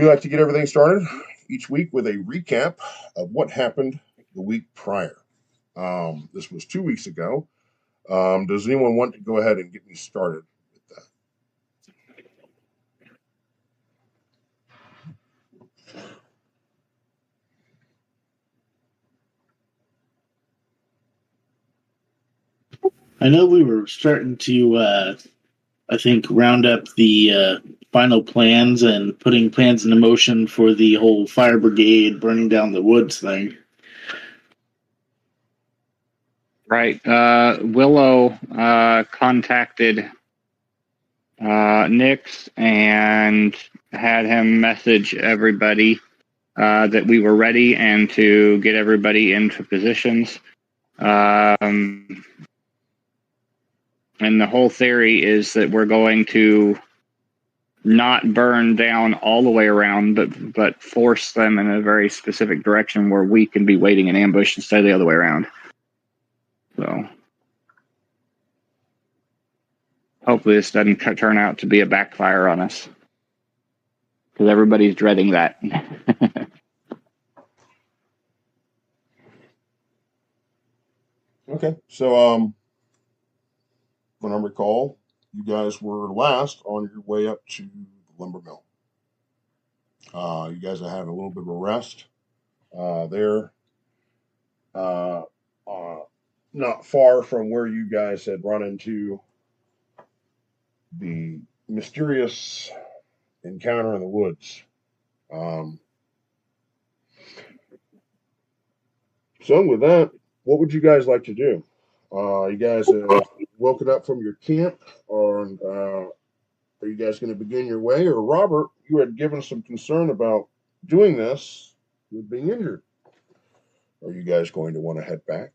We like to get everything started each week with a recap of what happened the week prior. This was 2 weeks ago. Does anyone want to go ahead and get me started with that? I know we were starting to, I think, round up the final plans and putting plans into motion for the whole fire brigade burning down the woods thing. Right. Willow contacted Nix and had him message everybody that we were ready and to get everybody into positions. And the whole theory is that we're going to not burn down all the way around, but force them in a very specific direction where we can be waiting in ambush instead of the other way around. So hopefully this doesn't turn out to be a backfire on us, because everybody's dreading that. Okay, so when I recall, you guys were last on your way up to the lumber mill. You guys have had a little bit of a rest there, not far from where you guys had run into the mysterious encounter in the woods. So with that, what would you guys like to do? You guys have woken up from your camp, or are you guys going to begin your way? Or Robert, you had given some concern about doing this with being injured. Are you guys going to want to head back?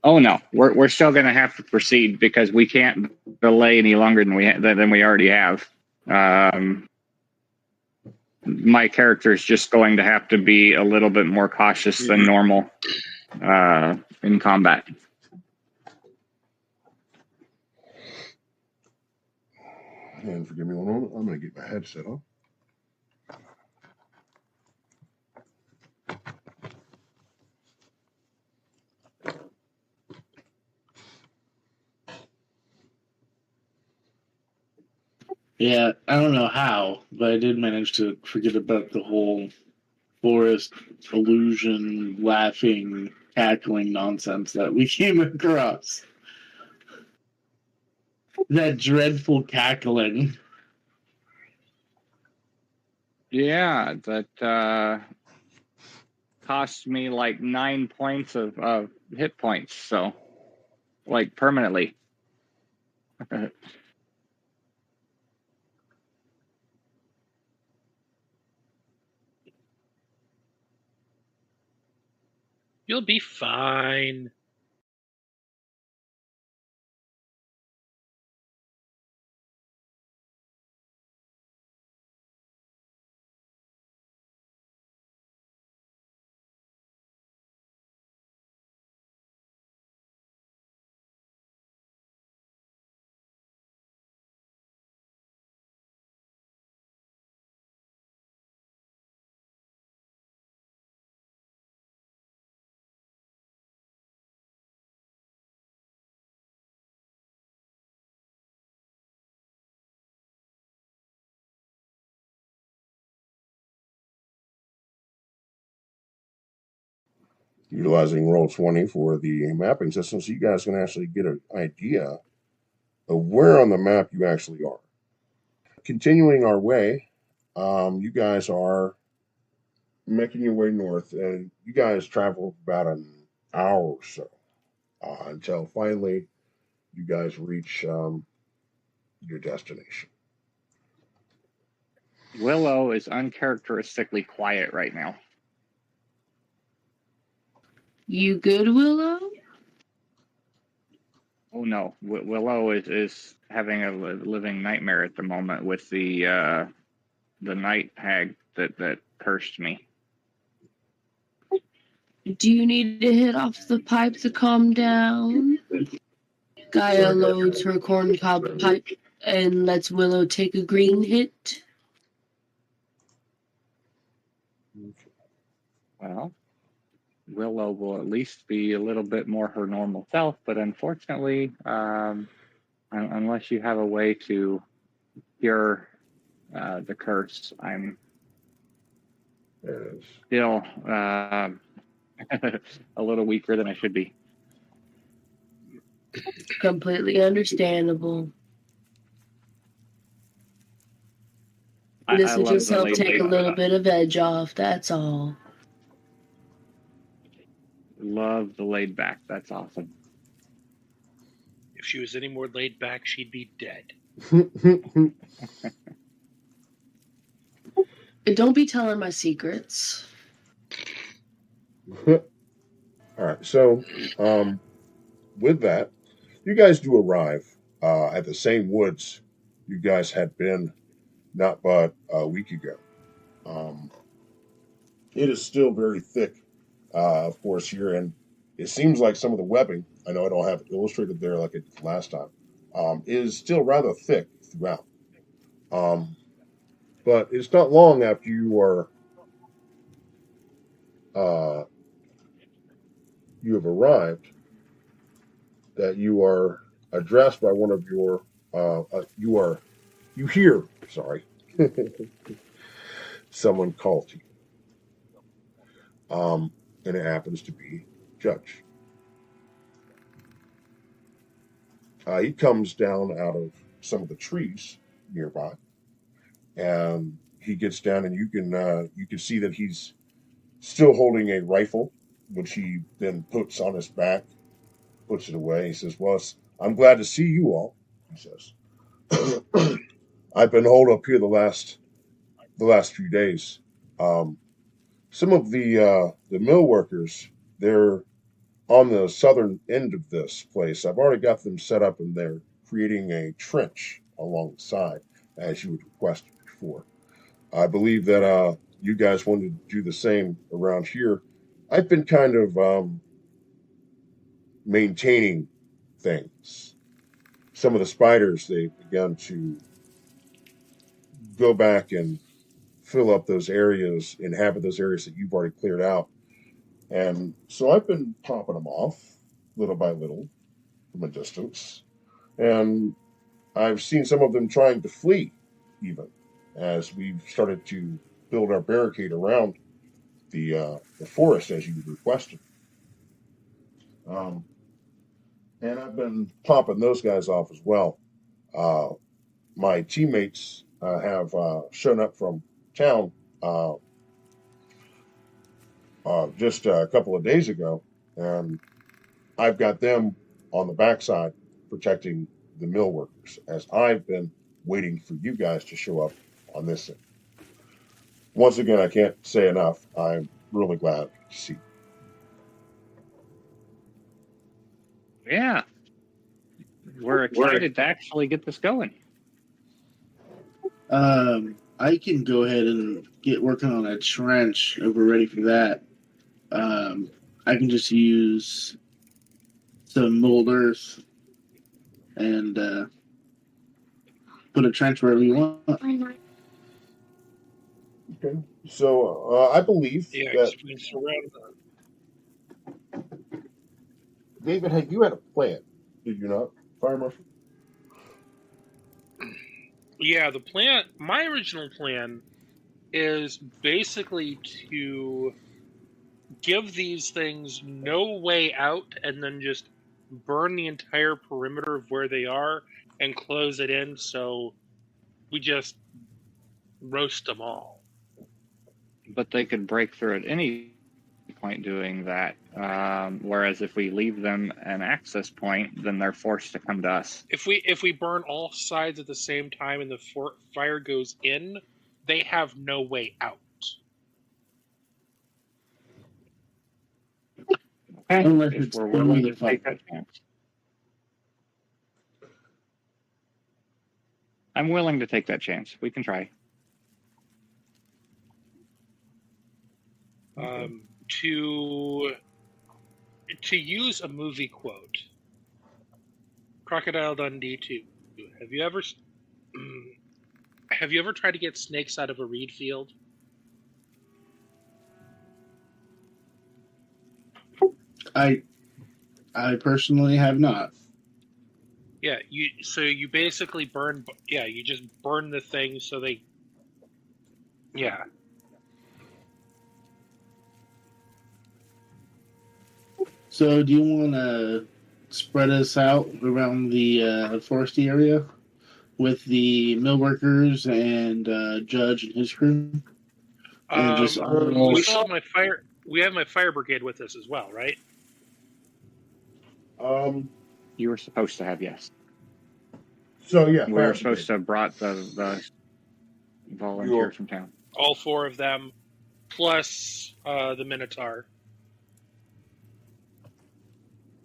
Oh no, we're still going to have to proceed because we can't delay any longer than we already have. My character is just going to have to be a little bit more cautious than normal in combat. And forgive me one moment, I'm going to get my headset on. Yeah, I don't know how, but I did manage to forget about the whole forest illusion, laughing, cackling nonsense that we came across. That dreadful cackling. Yeah, that cost me like 9 points of hit points, so like permanently. You'll be fine. Utilizing Roll20 for the mapping system, so you guys can actually get an idea of where on the map you actually are. Continuing our way, you guys are making your way north, and you guys travel about an hour or so until finally you guys reach your destination. Willow is uncharacteristically quiet right now. You good, Willow? Oh no, Willow is having a living nightmare at the moment with the night hag that cursed me. Do you need to hit off the pipe to calm down? Gaia loads her corncob pipe and lets Willow take a green hit. Well, Willow will at least be a little bit more her normal self, but unfortunately, unless you have a way to cure the curse, I'm still a little weaker than I should be. Completely understandable. This I would love just the help laid take a little bit of edge off, that's all. Love the laid back. That's awesome. If she was any more laid back, she'd be dead. And don't be telling my secrets. All right. So, with that, you guys do arrive at the same woods you guys had been not but a week ago. It is still very thick, of course, here, and it seems like some of the webbing, I know I don't have it illustrated there like I did last time, is still rather thick throughout. Um, but it's not long after uh, you have arrived that you are addressed by one of your you hear, sorry, someone call to you, and it happens to be Judge. He comes down out of some of the trees nearby, and he gets down, and you can see that he's still holding a rifle, which he then puts on his back, puts it away. He says, "Well, I'm glad to see you all." He says, "I've been holed up here the last few days. Um, some of the mill workers, they're on the southern end of this place. I've already got them set up, and they're creating a trench along the side, as you had requested before. I believe that you guys wanted to do the same around here. I've been kind of maintaining things. Some of the spiders, they've begun to go back and fill up those areas, inhabit those areas that you've already cleared out. And so I've been popping them off little by little from a distance. And I've seen some of them trying to flee, even as we've started to build our barricade around the forest as you requested. Um, and I've been popping those guys off as well. Uh, my teammates have shown up from town uh, just a couple of days ago, and I've got them on the backside protecting the mill workers as I've been waiting for you guys to show up on this end. Once again, I can't say enough. I'm really glad to see you. Yeah, we're excited to actually get this going. I can go ahead and get working on a trench over ready for that. I can just use some mold earth and put a trench wherever you want. Okay. So I believe that we surround David, had you had a plan, did you not, Fire Marshal? Yeah, the plan. My original plan is basically to give these things no way out, and then just burn the entire perimeter of where they are and close it in. So we just roast them all. But they could break through at any point doing that. Whereas if we leave them an access point, then they're forced to come to us. If we burn all sides at the same time and the fire goes in, they have no way out. Okay, Unless if it's we're only willing the to fire. take that chance. I'm willing to take that chance. We can try. To use a movie quote, Crocodile Dundee 2. Have you ever tried to get snakes out of a reed field? I personally have not. Yeah, you basically burn. Yeah, you just burn the thing so they. Yeah. So, do you want to spread us out around the foresty area with the mill workers and Judge and his crew, and just all? We still have my fire. We have my fire brigade with us as well, right? You were supposed to have, yes. So yeah, We fire were supposed to have brought the volunteers from town. All 4 of them, plus the Minotaur.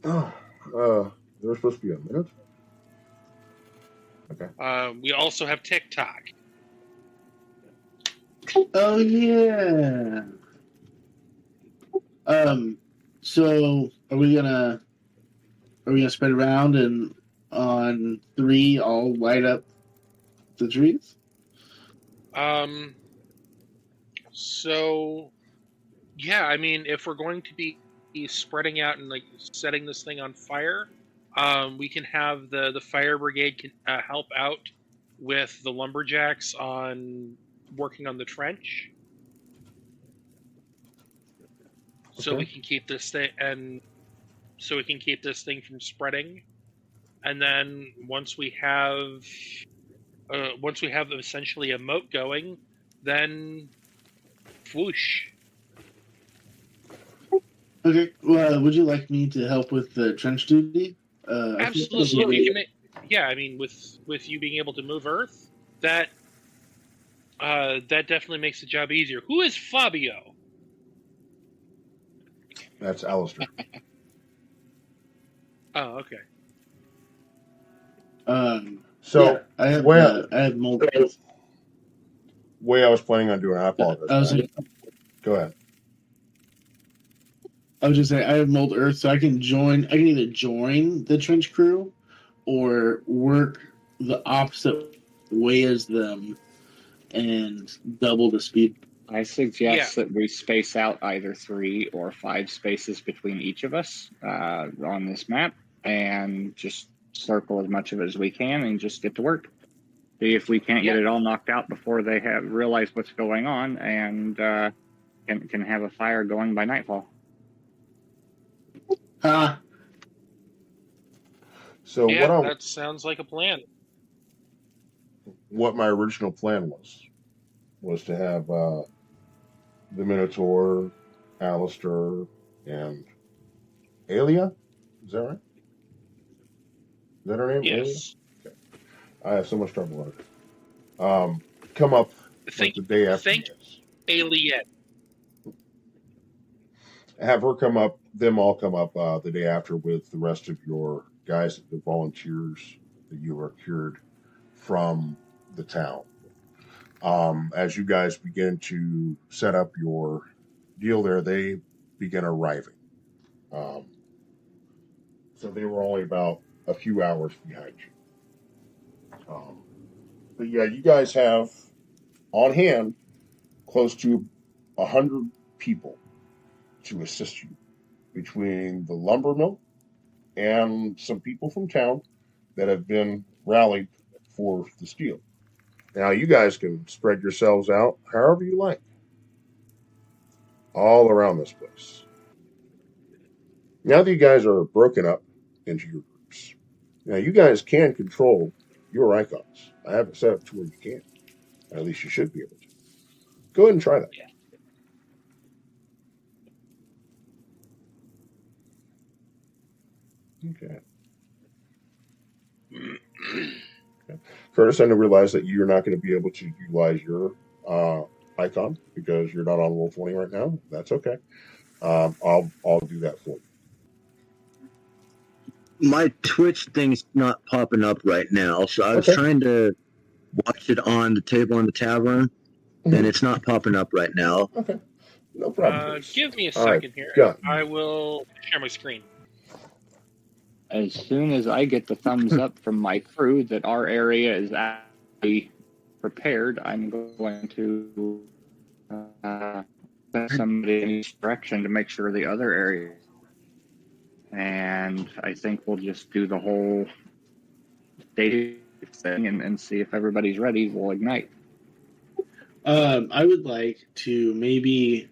Oh, there was supposed to be a minute. Okay. We also have TikTok. Oh yeah. So are we gonna spread around and on 3 all light up the trees? So yeah, I mean, if we're going to be spreading out and like setting this thing on fire, we can have the fire brigade can help out with the lumberjacks on working on the trench, so we can keep this thing from spreading. And then once we have essentially a moat going, then whoosh. Okay. Well, would you like me to help with the trench duty? Absolutely. I mean, with you being able to move earth, that definitely makes the job easier. Who is Fabio? That's Alistair. Oh, okay. Yeah, I have mold. Way I was planning on doing, I apologize. Go ahead. I was just saying, I have mold earth, so I can either join the trench crew or work the opposite way as them and double the speed. I suggest that we space out either 3 or 5 spaces between each of us on this map, and just circle as much of it as we can and just get to work. See if we can't get it all knocked out before they realize what's going on, and can have a fire going by nightfall. So that sounds like a plan. What my original plan was to have the Minotaur, Alistair, and Thalia. Is that right? Is that her name? Yes. Okay. I have so much trouble with it. Come up the day after. Alien. Have her come up. Them all come up the day after with the rest of your guys, the volunteers that you are cured from the town. As you guys begin to set up your deal there, they begin arriving. So they were only about a few hours behind you. But yeah, you guys have on hand close to 100 people to assist you between the lumber mill and some people from town that have been rallied for the steel. Now you guys can spread yourselves out however you like, all around this place. Now that you guys are broken up into your groups, now you guys can control your icons. I have it set up to where you can. At least you should be able to. Go ahead and try that. Okay. Curtis, I realize that you're not going to be able to utilize your icon because you're not on Roll20 right now. That's okay. I'll do that for you. My Twitch thing's not popping up right now, so I was trying to watch it on the table in the tavern, and it's not popping up right now. Okay, no problem. Give me a second here. I will share my screen. As soon as I get the thumbs up from my crew that our area is actually prepared, I'm going to send somebody in each direction to make sure the other area and I think we'll just do the whole day thing and see if everybody's ready. We'll ignite. I would like to maybe,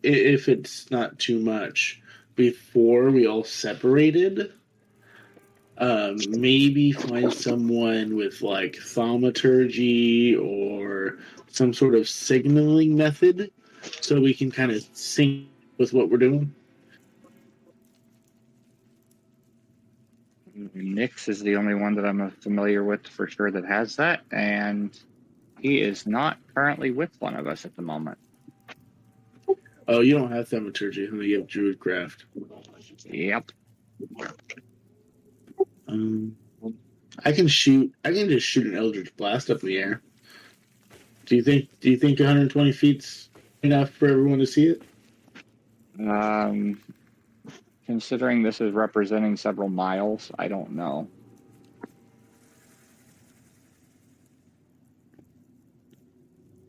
if it's not too much, before we all separated, maybe find someone with like thaumaturgy or some sort of signaling method so we can kind of sync with what we're doing. Nyx is the only one that I'm familiar with for sure that has that, and he is not currently with one of us at the moment. Oh, you don't have thaumaturgy, huh? You have druidcraft. Yep. I can just shoot an eldritch blast up in the air. Do you think 120 feet's enough for everyone to see it? Considering this is representing several miles, I don't know.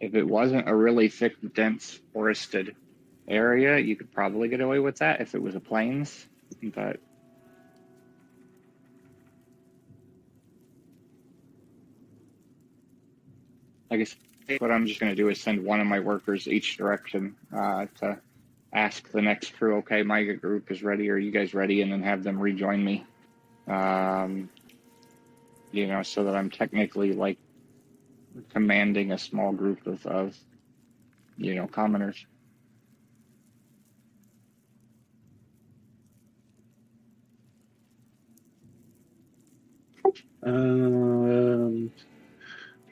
If it wasn't a really thick, dense, forested area, you could probably get away with that if it was a plains, but I guess what I'm just going to do is send one of my workers each direction to ask the next crew, okay, my group is ready, are you guys ready? And then have them rejoin me. You know, so that I'm technically like commanding a small group of you know, commoners.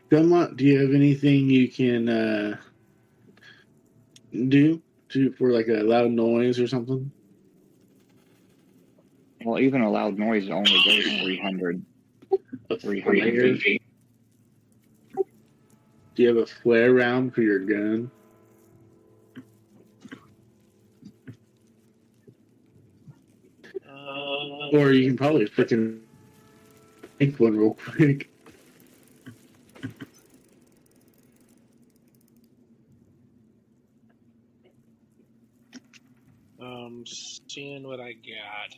Belmont, do you have anything you can do for like a loud noise or something? Well, even a loud noise only goes 300 feet. Do you have a flare round for your gun? Or you can probably freaking make one real quick. Seeing what I got.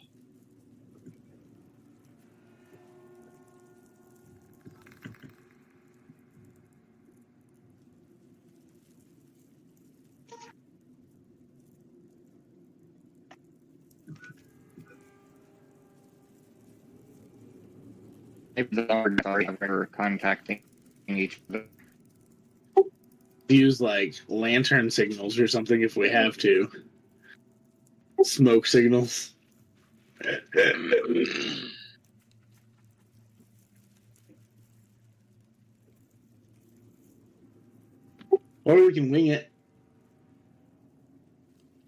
Maybe the are contacting each other. Use like lantern signals or something if we have to. Smoke signals. Or we can wing it.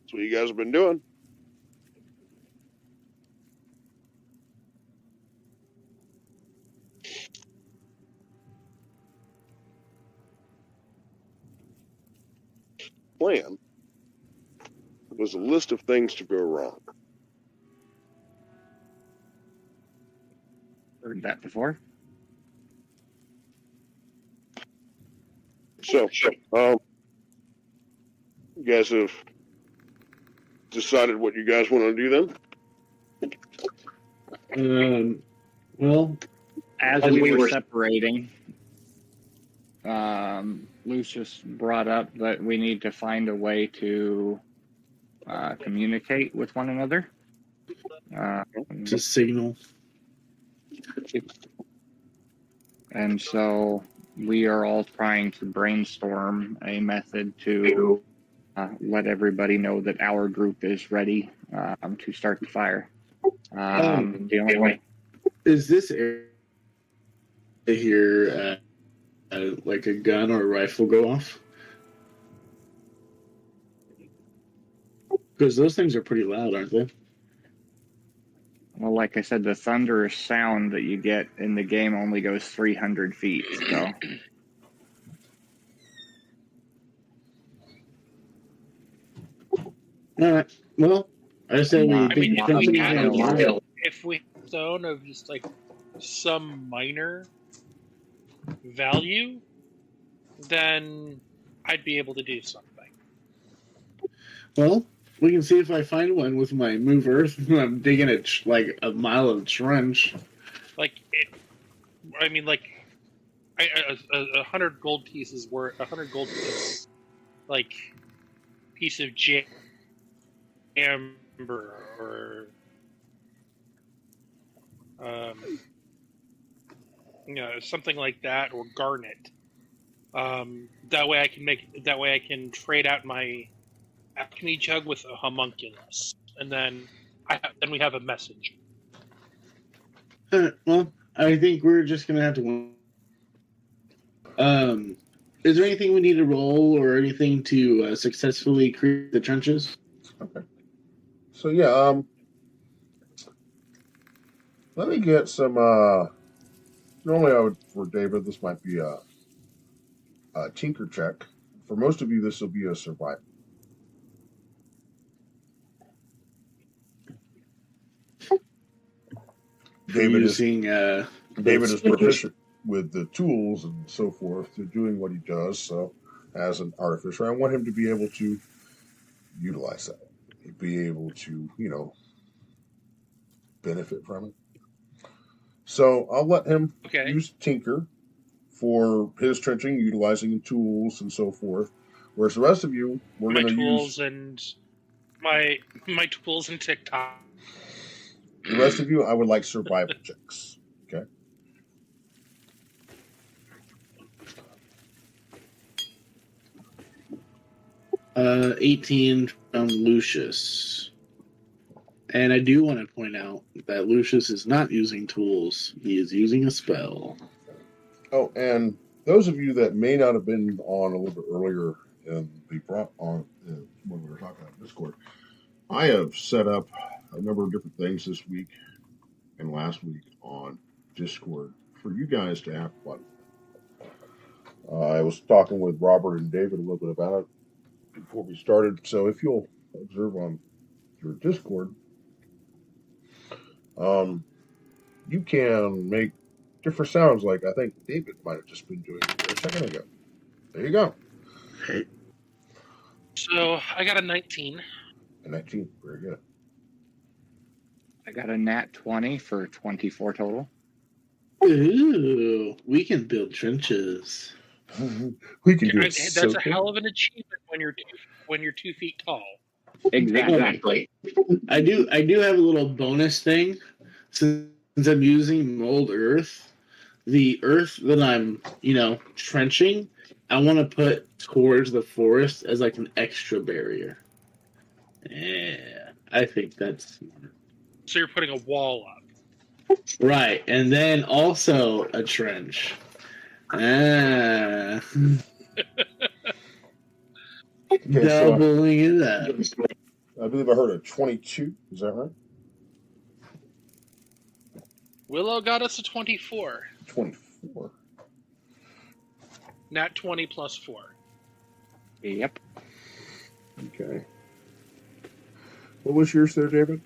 That's what you guys have been doing. Plan was a list of things to go wrong. Heard that before. So, you guys have decided what you guys want to do then? Well, As we were separating, Lucius brought up that we need to find a way to communicate with one another. to signal. And so we are all trying to brainstorm a method to let everybody know that our group is ready to start the fire. The only way. Is this area here like a gun or a rifle go off? Because those things are pretty loud, aren't they? Well, like I said, the thunderous sound that you get in the game only goes 300 feet. So. All right. Well, I say I we mean, if we zone of just like some minor value, then I'd be able to do something. Well, We can see if I find one with my move earth when I'm digging like a mile of trench. Like, I mean, like, 100 gold pieces worth 100 gold piece, like, piece of amber or something like that, or garnet. That way I can trade out my alchemy jug with a homunculus, and then we have a message. Well, I think we're just gonna have to. Is there anything we need to roll or anything to successfully create the trenches? Okay. So yeah, let me get some. Normally, I would for David. This might be a tinker check. For most of you, this will be a survival. David is proficient with the tools and so forth to doing what he does. So, as an artificer, I want him to be able to utilize that, be able to, benefit from it. So I'll let him use tinker for his trenching, utilizing the tools and so forth. Whereas the rest of you, we're going to use my tools and TikTok. The rest of you, I would like survival checks. Okay. Uh, 18 from Lucius. And I do want to point out that Lucius is not using tools. He is using a spell. Oh, and those of you that may not have been on a little bit earlier in the when we were talking about Discord, I have set up a number of different things this week and last week on Discord for you guys to have fun. I was talking with Robert and David a little bit about it before we started. So if you'll observe on your Discord, you can make different sounds like I think David might have just been doing a second ago. There you go. Hey. So I got a 19. A 19. Very good. I got a nat 20 for 24 total. Ooh, we can build trenches. We can do it. That's a hell of an achievement when you're 2 feet tall. Exactly. I do have a little bonus thing. Since I'm using mold earth, the earth that I'm, trenching, I want to put towards the forest as like an extra barrier. Yeah, I think that's smart. So you're putting a wall up. Right, and then also a trench. Okay, doubling it up. I believe I heard a 22. Is that right? Willow got us a 24. 24. Nat 20 plus 4. Yep. Okay. What was yours there, David?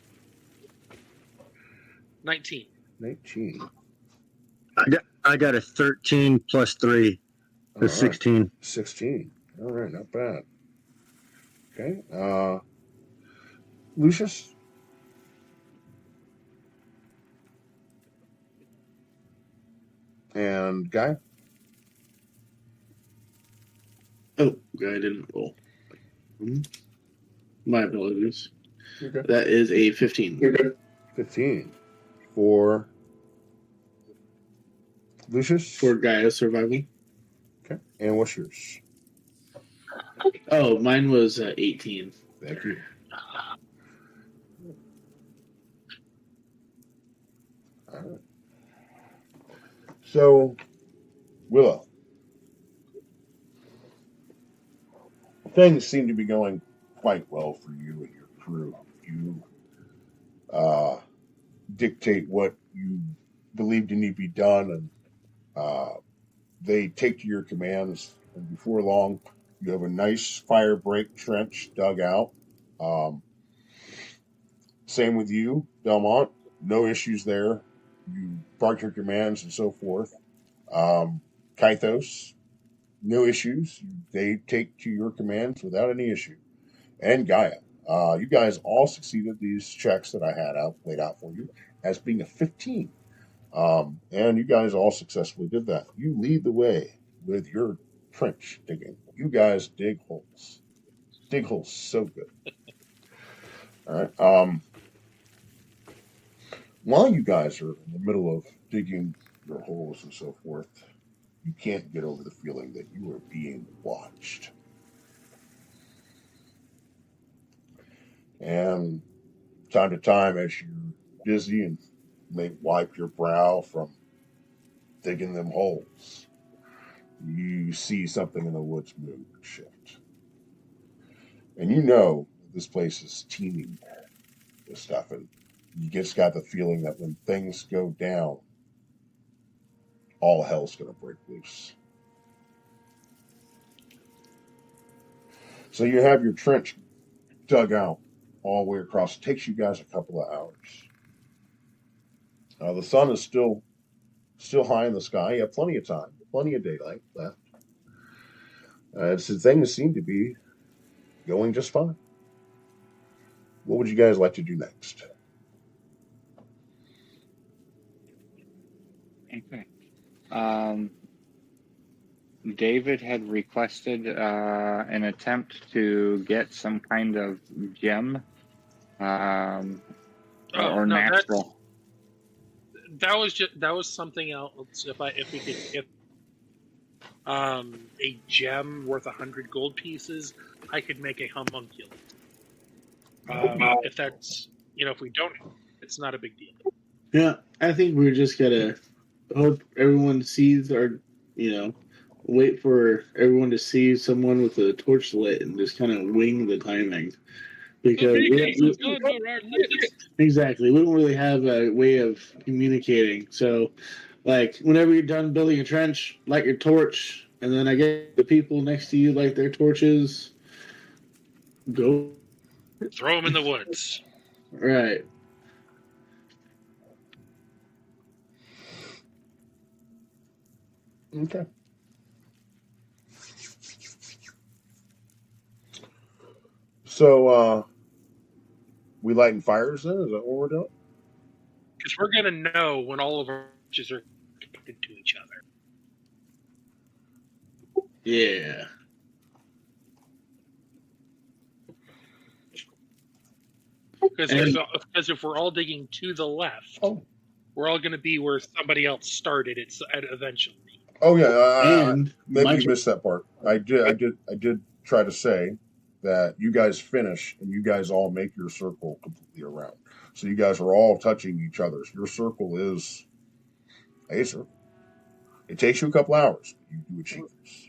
19. 19. I got a 13 plus 3. A 16. 16. All right, not bad. Okay. Lucius? And Guy? Oh, Guy didn't roll. My apologies. Okay. That is a 15. 15. For Lucius? For Gaia's survival. Okay. And what's yours? Oh, mine was 18. Thank you. All right. So, Willow, things seem to be going quite well for you and your crew. You dictate what you believe to need to be done, and they take to your commands. And before long, you have a nice fire break trench dug out. Same with you, Belmont. No issues there. You bark your commands and so forth. Kythos, no issues. They take to your commands without any issue. And Gaia, You guys all succeeded these checks that I had laid out for you as being a 15. And you guys all successfully did that. You lead the way with your trench digging. You guys dig holes. Dig holes so good. All right. While you guys are in the middle of digging your holes and so forth, you can't get over the feeling that you are being watched. And time to time, as you're busy and may wipe your brow from digging them holes, you see something in the woods move and shift. And you know this place is teeming with stuff, and you just got the feeling that when things go down, all hell's going to break loose. So you have your trench dug out all the way across. It takes you guys a couple of hours. The sun is still high in the sky. You have plenty of time, plenty of daylight left. So things seem to be going just fine. What would you guys like to do next? Okay. David had requested an attempt to get some kind of gem or no, natural. That was something else. If we could a gem worth 100 gold pieces, I could make a homunculus. If that's if we don't, it's not a big deal. Yeah, I think we're just gonna hope everyone sees our, wait for everyone to see someone with a torch lit and just kind of wing the timing. Because exactly, we don't really have a way of communicating. So, like, whenever you're done building a trench, light your torch, and then I get the people next to you light their torches. Go. Throw them in the woods. Right. Okay. So, we lighting fires then? Is that what we're doing? Because we're going to know when all of our torches are connected to each other. Yeah. Because if we're all digging to the left, we're all going to be where somebody else started it eventually. Oh yeah, maybe you missed that part. I did try to say that you guys finish and you guys all make your circle completely around. So you guys are all touching each other. So your circle is a circle. It takes you a couple hours. You do achieve this.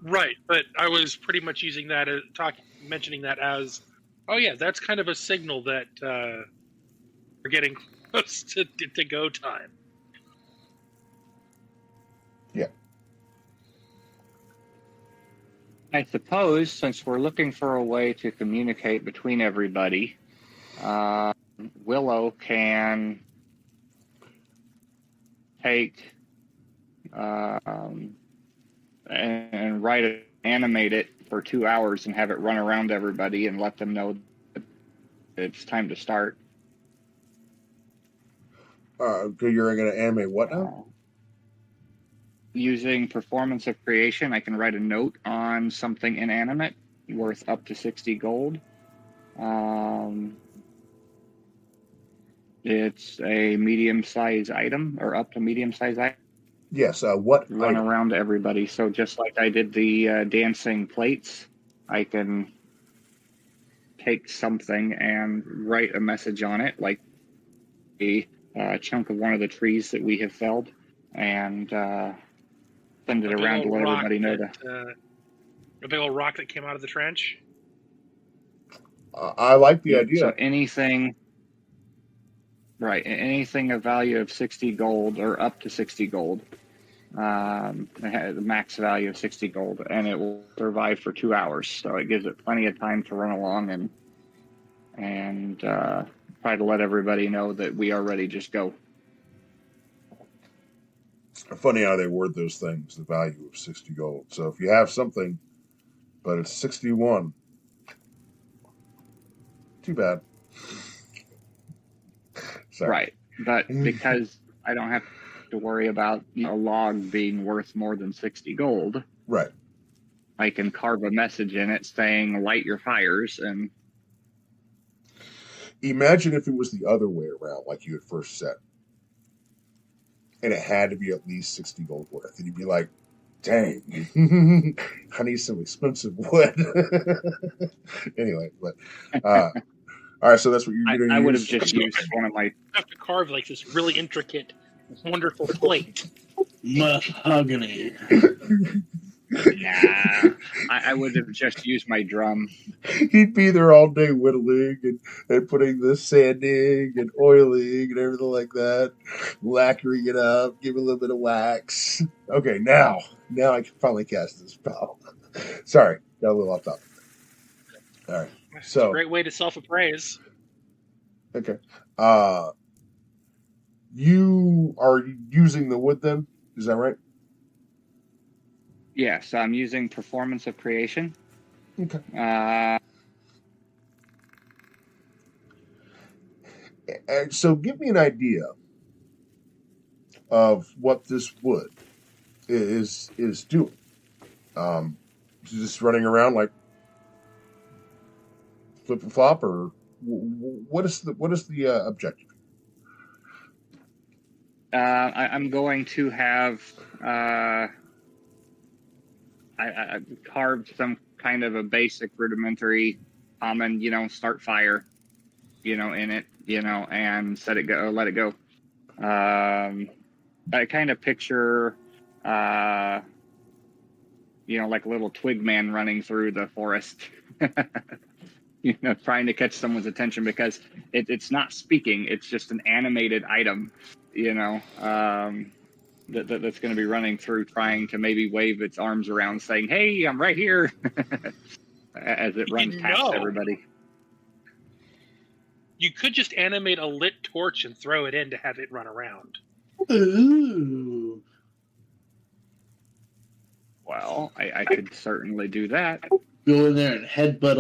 Right, but I was pretty much using that mentioning that as, oh yeah, that's kind of a signal that we're getting close to go time. Yeah. I suppose since we're looking for a way to communicate between everybody, Willow can take and animate it for 2 hours and have it run around everybody and let them know that it's time to start. You're going to animate what now? Using performance of creation, I can write a note on something inanimate worth up to 60 gold. It's a medium-sized item, or up to medium-sized item. Yes, what run item? Around everybody. So just like I did the dancing plates, I can take something and write a message on it, like a chunk of one of the trees that we have felled, and send it around to let everybody know a big old rock that came out of the trench. I like the idea. So anything of value of 60 gold or up to 60 gold. It has a max value of 60 gold, and it will survive for 2 hours. So it gives it plenty of time to run along and try to let everybody know that we are ready. Just go. Funny how they word those things, the value of 60 gold. So if you have something, but it's 61, Too bad. Sorry. Right. But because I don't have to worry about a log being worth more than 60 gold, Right. I can carve a message in it saying, light your fires. And Imagine if it was the other way around, like you had first said. And it had to be at least 60 gold worth. And you'd be like, dang, I need some expensive wood. Anyway, but all right, so that's what you're going to use. I would have just used one of my. I have to carve like this really intricate, wonderful plate. Mahogany. Nah, I would have just used my drum. He'd be there all day whittling and putting the sanding and oiling and everything like that, lacquering it up, give it a little bit of wax. Okay, now I can finally cast this spell. Sorry, got a little off topic. All right, It's so a great way to self-appraise. okay, you are using the wood then? Is that right? Yes, I'm using Performance of Creation. Okay. And so give me an idea of what this wood is doing. Just running around like flip and flop, or what is the objective? I'm going to have I carved some kind of a basic rudimentary common, start fire, in it, and let it go. I kind of picture, like a little twig man running through the forest, trying to catch someone's attention because it's not speaking. It's just an animated item, that's going to be running through, trying to maybe wave its arms around, saying, "Hey, I'm right here," as it runs past everybody. You could just animate a lit torch and throw it in to have it run around. Ooh. Well, I could certainly do that. Go in there and headbutt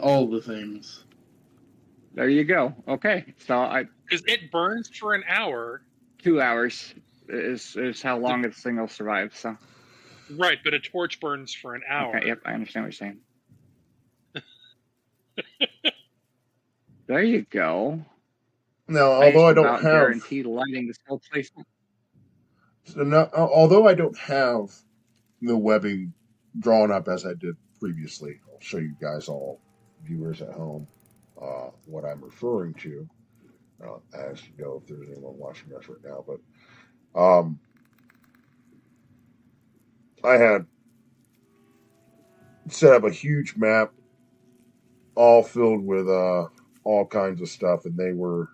all the things. There you go. Okay, so because it burns for an hour. 2 hours is how long this thing will survive. So right, but a torch burns for an hour. Okay, yep, I understand what you're saying. There you go. Now, although I don't have guaranteed lighting this whole place. Although I don't have the webbing drawn up as I did previously, I'll show you guys all, viewers at home, what I'm referring to. As you know, if there's anyone watching us right now, but I had set up a huge map, all filled with all kinds of stuff, and they were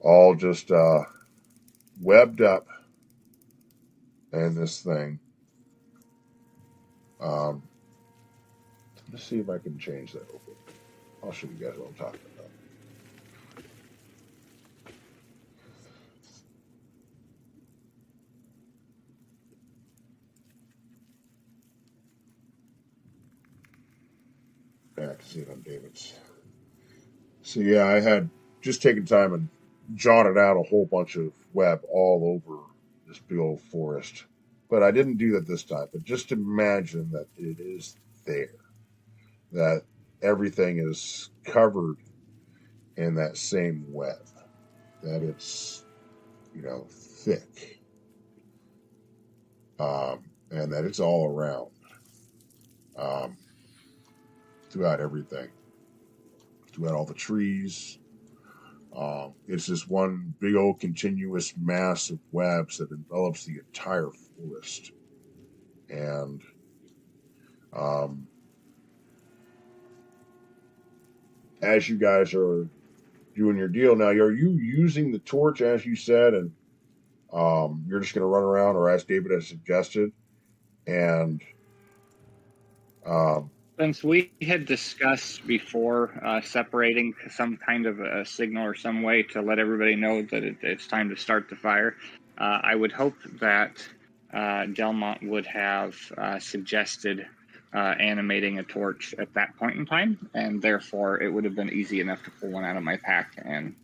all just webbed up in this thing. Let's see if I can change that real quick. I'll show you guys what I'm talking about. Yeah, I can see it on David's. So yeah, I had just taken time and jotted out a whole bunch of web all over this big old forest. But I didn't do that this time. But just imagine that it is there. That everything is covered in that same web. That it's, thick. And that it's all around. Throughout everything. Throughout all the trees. It's just one big old continuous mass of webs that envelops the entire forest. And as you guys are doing your deal now, are you using the torch as you said, and you're just going to run around, or as David has suggested, and since we had discussed before separating some kind of a signal or some way to let everybody know that it's time to start the fire, I would hope that Delmont would have suggested animating a torch at that point in time, and therefore it would have been easy enough to pull one out of my pack and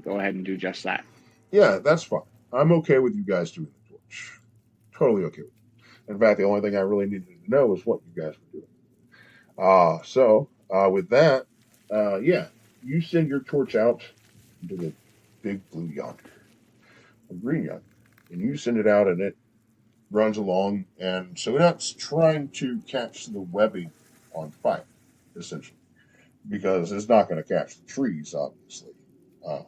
go ahead and do just that. Yeah, that's fine. I'm okay with you guys doing the torch. Totally okay with it. In fact, the only thing I really needed to know was what you guys were doing. So with that, yeah, you send your torch out into the big blue yonder, or green yonder, and you send it out, and it runs along, and so it's trying to catch the webbing on fire, essentially, because it's not going to catch the trees, obviously, uh,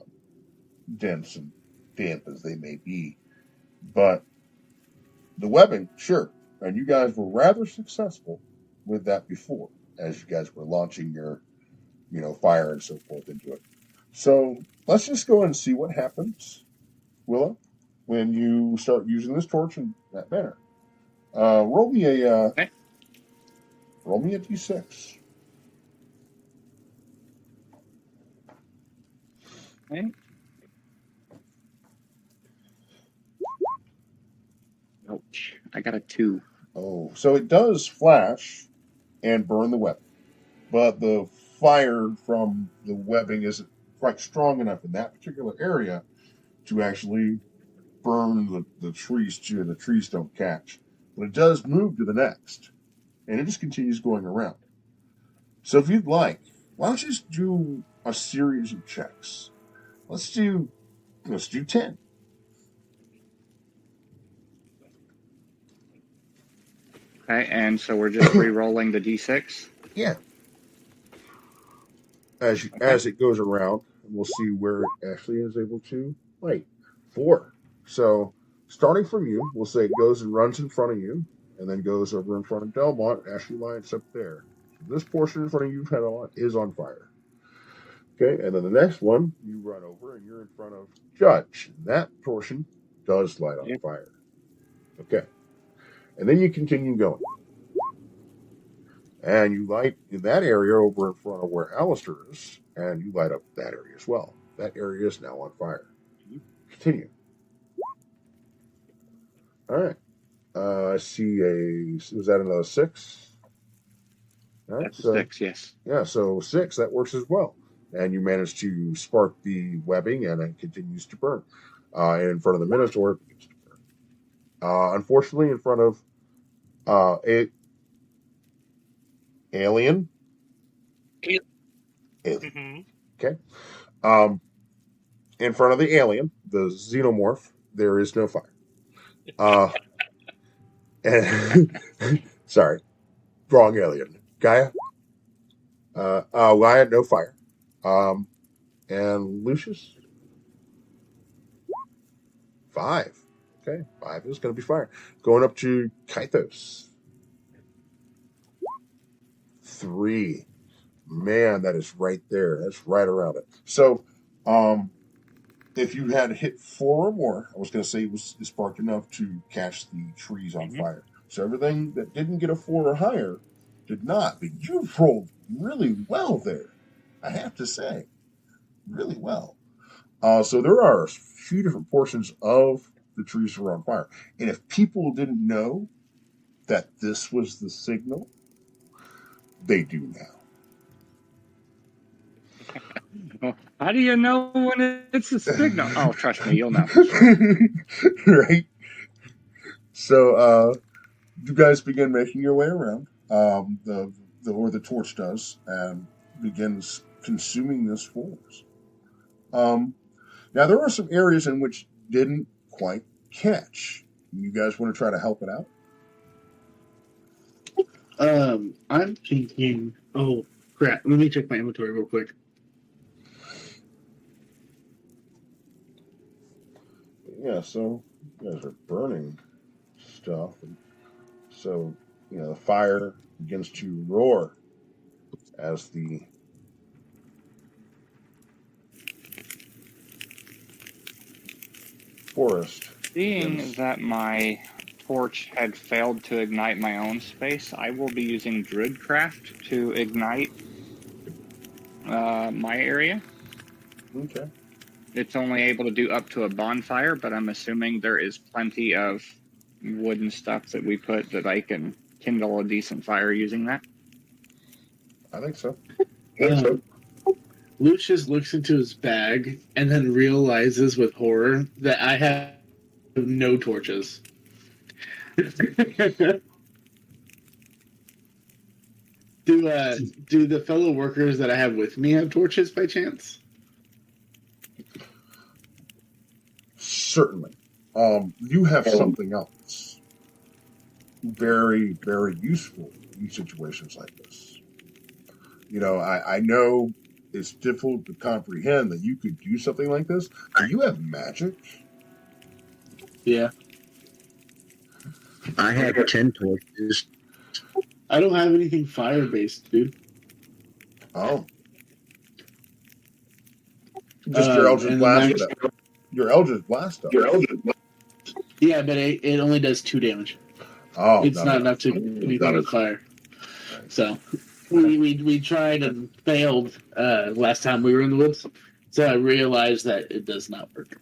dense and damp as they may be, but the webbing, sure. And you guys were rather successful with that before, as you guys were launching your, fire and so forth into it. So let's just go and see what happens, Willow, when you start using this torch in that manner. Roll me a Okay. roll me a d6. Okay. Ouch! I got a 2. Oh, so it does flash and burn the webbing, but the fire from the webbing isn't quite strong enough in that particular area to actually burn the trees too. The trees don't catch, but it does move to the next, and it just continues going around. So if you'd like, why don't you just do a series of checks? Let's do 10. Okay, and so we're just re-rolling the d6. Yeah. As it goes around, and we'll see where it actually is able to light. 4. So starting from you, we'll say it goes and runs in front of you, and then goes over in front of Delmont, and actually lines up there. So this portion in front of you is on fire. Okay, and then the next one, you run over, and you're in front of Judge. And that portion does light on fire. Okay. And then you continue going. And you light in that area over in front of where Alistair is, and you light up that area as well. That area is now on fire. Continue. All right. I see was that another 6? All right, That's a 6, yes. Yeah, so 6, that works as well. And you manage to spark the webbing, and it continues to burn. And in front of the Minotaur, it begins to burn. Unfortunately, in front of Alien. Mm-hmm. Okay. In front of the alien, the xenomorph, there is no fire. And sorry, wrong alien. Gaia. Gaia, no fire. And Lucius, 5. Okay, 5 is going to be fire. Going up to Kythos, 3. Man, that is right there. That's right around it. So, if you had hit 4 or more, I was going to say it sparked enough to catch the trees on fire. So everything that didn't get a 4 or higher did not. But you rolled really well there, I have to say. Really well. So there are a few different portions of the trees that were on fire. And if people didn't know that this was the signal, they do now. Well, how do you know when it's a signal? Oh, trust me, you'll know. Right? So, you guys begin making your way around. The torch does, and begins consuming this forest. Now, there are some areas in which didn't quite catch. You guys want to try to help it out? I'm thinking. Oh crap! Let me check my inventory real quick. Yeah, so you guys are burning stuff, and so the fire begins to roar as the forest. Seeing that my torch had failed to ignite my own space, I will be using Druidcraft to ignite my area. Okay. It's only able to do up to a bonfire, but I'm assuming there is plenty of wooden stuff that we put that I can kindle a decent fire using that. I think so. Lucius looks into his bag and then realizes with horror that I have no torches. Do the fellow workers that I have with me have torches by chance? Certainly. You have something else very, very useful in situations like this. You know, I know it's difficult to comprehend that you could do something like this, but you have magic. Yeah. I have 10 torches. I don't have anything fire-based, dude. Oh. Just your Eldritch Blast. Your Eldritch Blast, though. Yeah, but it only does 2 damage. Oh, it's not enough to anything with fire. Right. So we tried and failed last time we were in the woods. So I realized that it does not work.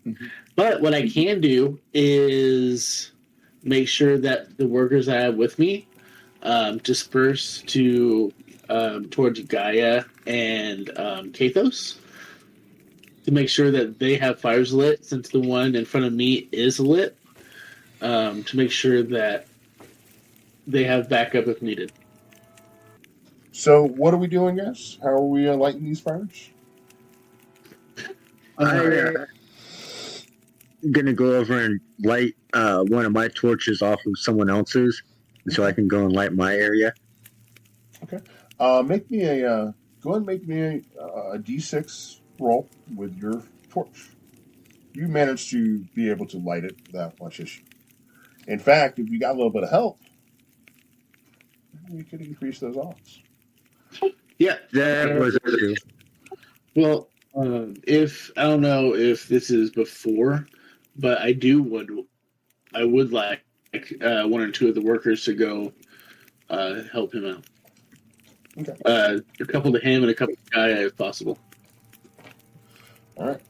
Mm-hmm. But what I can do is make sure that the workers I have with me disperse to towards Gaia and Kathos to make sure that they have fires lit, since the one in front of me is lit, to make sure that they have backup if needed. So, what are we doing, guys? How are we lighting these fires? I'm going to go over and light one of my torches off of someone else's so I can go and light my area. Okay. Make me a go ahead and make me a D6 roll with your torch. You managed to be able to light it without much issue. In fact, if you got a little bit of help, we could increase those odds. Yeah, That was a 2. Well, if I don't know if this is before, but I would like 1 or 2 of the workers to go help him out. Okay. A couple to him and a couple to Gaia if possible. All right.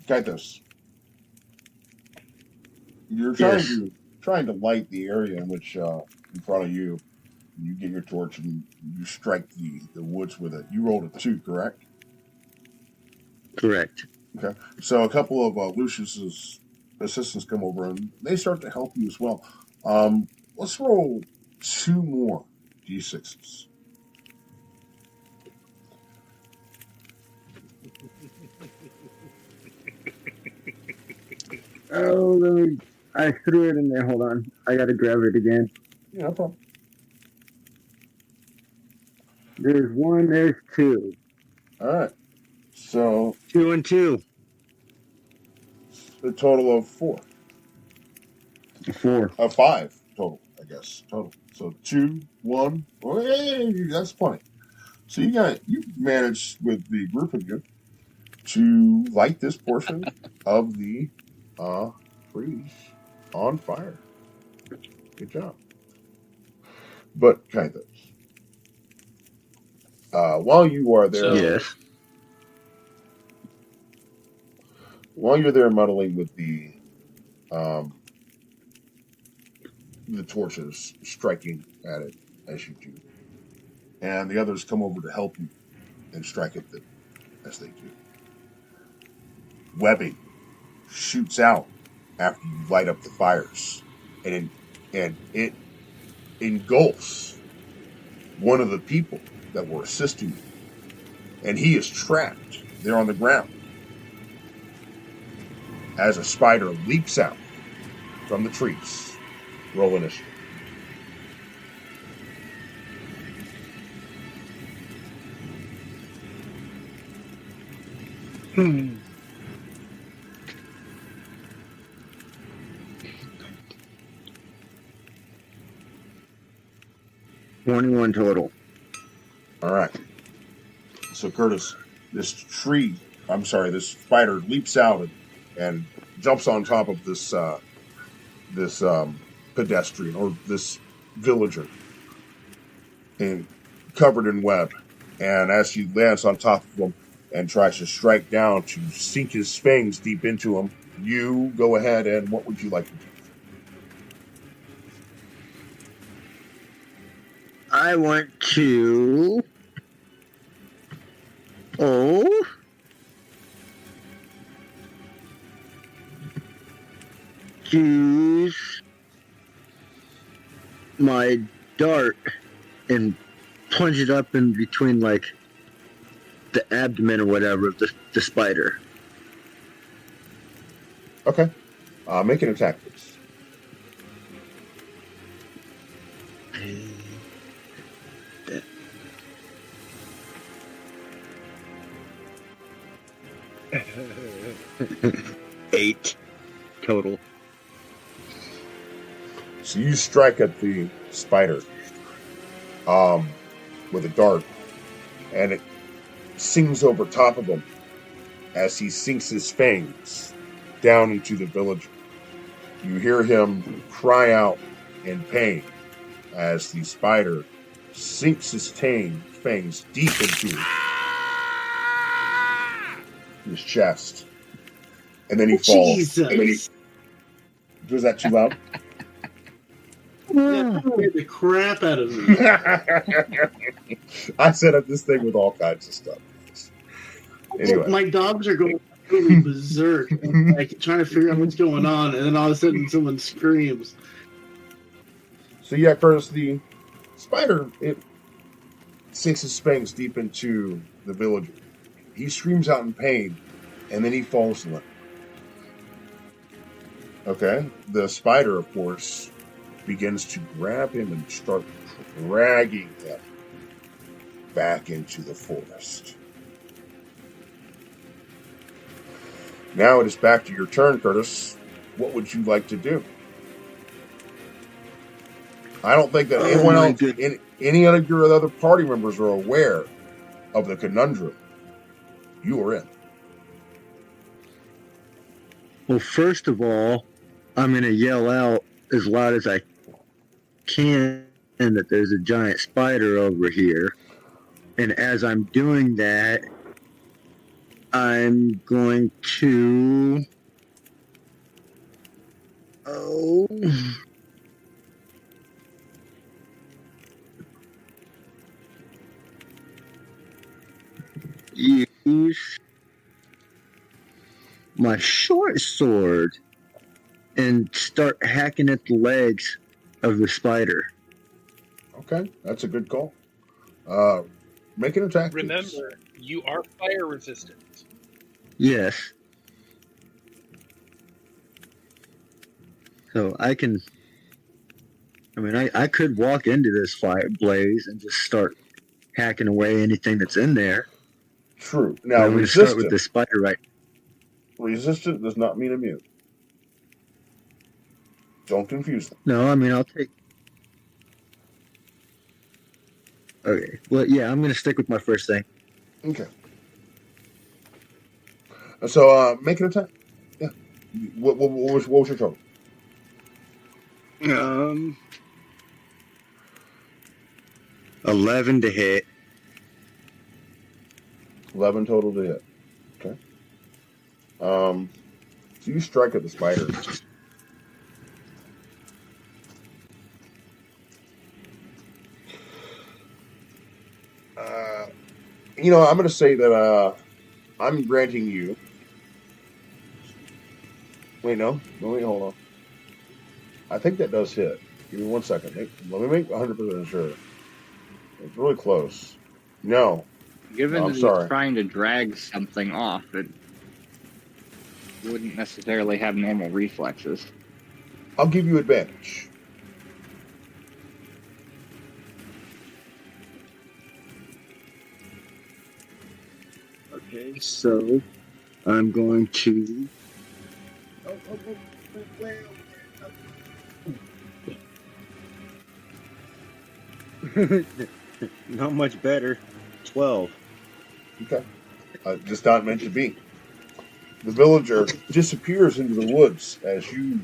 Kaitos. You're trying to light the area in which in front of you. You get your torch and you strike the woods with it. You rolled a 2, correct? Correct. Okay. So a couple of Lucius's assistants come over and they start to help you as well. Let's roll 2 more D6s. Oh, I threw it in there. Hold on. I got to grab it again. Yeah, no problem. There's 1, there's 2. All right. So 2 and 2. a total of 4. 4. 5 total, I guess. Total. So 2, 1. Oh, hey, that's plenty. So you managed with the group of you to light this portion of the trees on fire. Good job. But kind of. While you are there, Yes. while you're there muddling with the torches, striking at it as you do, and the others come over to help you and strike at them as they do. Webbing shoots out after you light up the fires, and it engulfs one of the people that were assisting you, and he is trapped there on the ground as a spider leaps out from the trees. Roll initiative. Hmm. 21 total. All right. So Curtis, this spider leaps out and jumps on top of this pedestrian or this villager, and covered in web. And as he lands on top of him and tries to strike down to sink his fangs deep into him, you go ahead and what would you like to do? I want to. Oh. Use my dart and plunge it up in between, like, the abdomen or whatever of the spider. Okay. Make an attack, please. Eight total. So you strike at the spider with a dart, and it sings over top of him as he sinks his fangs down into the villager. You hear him cry out in pain as the spider sinks his fangs deep into his chest. And then he falls. Jesus. Was that too loud? That scared the crap out of me. I set up this thing with all kinds of stuff. Anyway. My dogs are going really berserk. I'm like trying to figure out what's going on, and then all of a sudden someone screams. So yeah, Curtis, the spider, it sinks his fangs deep into the villager. He screams out in pain, and then he falls limp. Okay, the spider, of course, begins to grab him and start dragging him back into the forest. Now it is back to your turn, Curtis. What would you like to do? I don't think that anyone else, any of your other party members are aware of the conundrum you are in. Well, first of all, I'm going to yell out as loud as I can that there's a giant spider over here. And as I'm doing that, I'm going to... use my short sword and start hacking at the legs of the spider. Okay, that's a good call. Make an attack. Remember, please. you are fire resistant. Yes. So I can... I mean, I could walk into this fire blaze and just start hacking away anything that's in there. True. Now, I'm going to start with the spider right. Resistant does not mean immune. Don't confuse them. No, I mean, I'll take... Okay. Well, yeah, I'm going to stick with my first thing. Okay. So, make an attack. Yeah. What was your total? 11 to hit. 11 total to hit. Okay. So you strike at the spider. I'm going to say that I'm granting you. Wait, no. Wait, hold on. I think that does hit. Give me 1 second. Let me make 100% sure. It's really close. No. Given that sorry. he's trying to drag something off, it wouldn't necessarily have normal reflexes. I'll give you advantage. Okay, so I'm going to... Not much better. 12. Okay. Just not meant to be. The villager disappears into the woods as you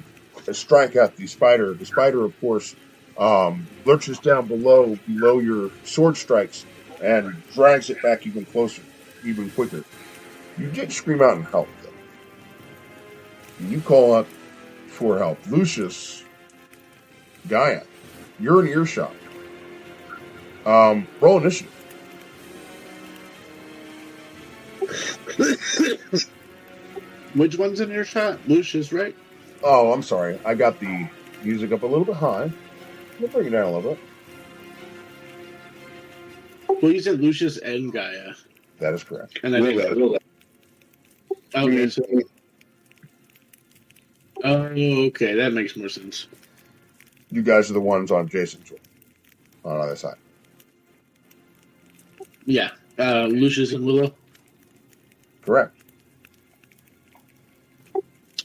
strike at the spider. The spider, of course, lurches down below your sword strikes and drags it back even closer, even quicker. You did scream out and help, though. You call out for help. Lucius, Gaia, you're in earshot. Roll initiative. Which one's in earshot? Lucius, right? Oh, I'm sorry. I got the music up a little bit high. We'll bring it down a little bit. Well, you said Lucius and Gaia. That is correct. And I think okay, so okay, that makes more sense. You guys are the ones on Jason's one, on the other side. Yeah, Lucius and Willow. Correct.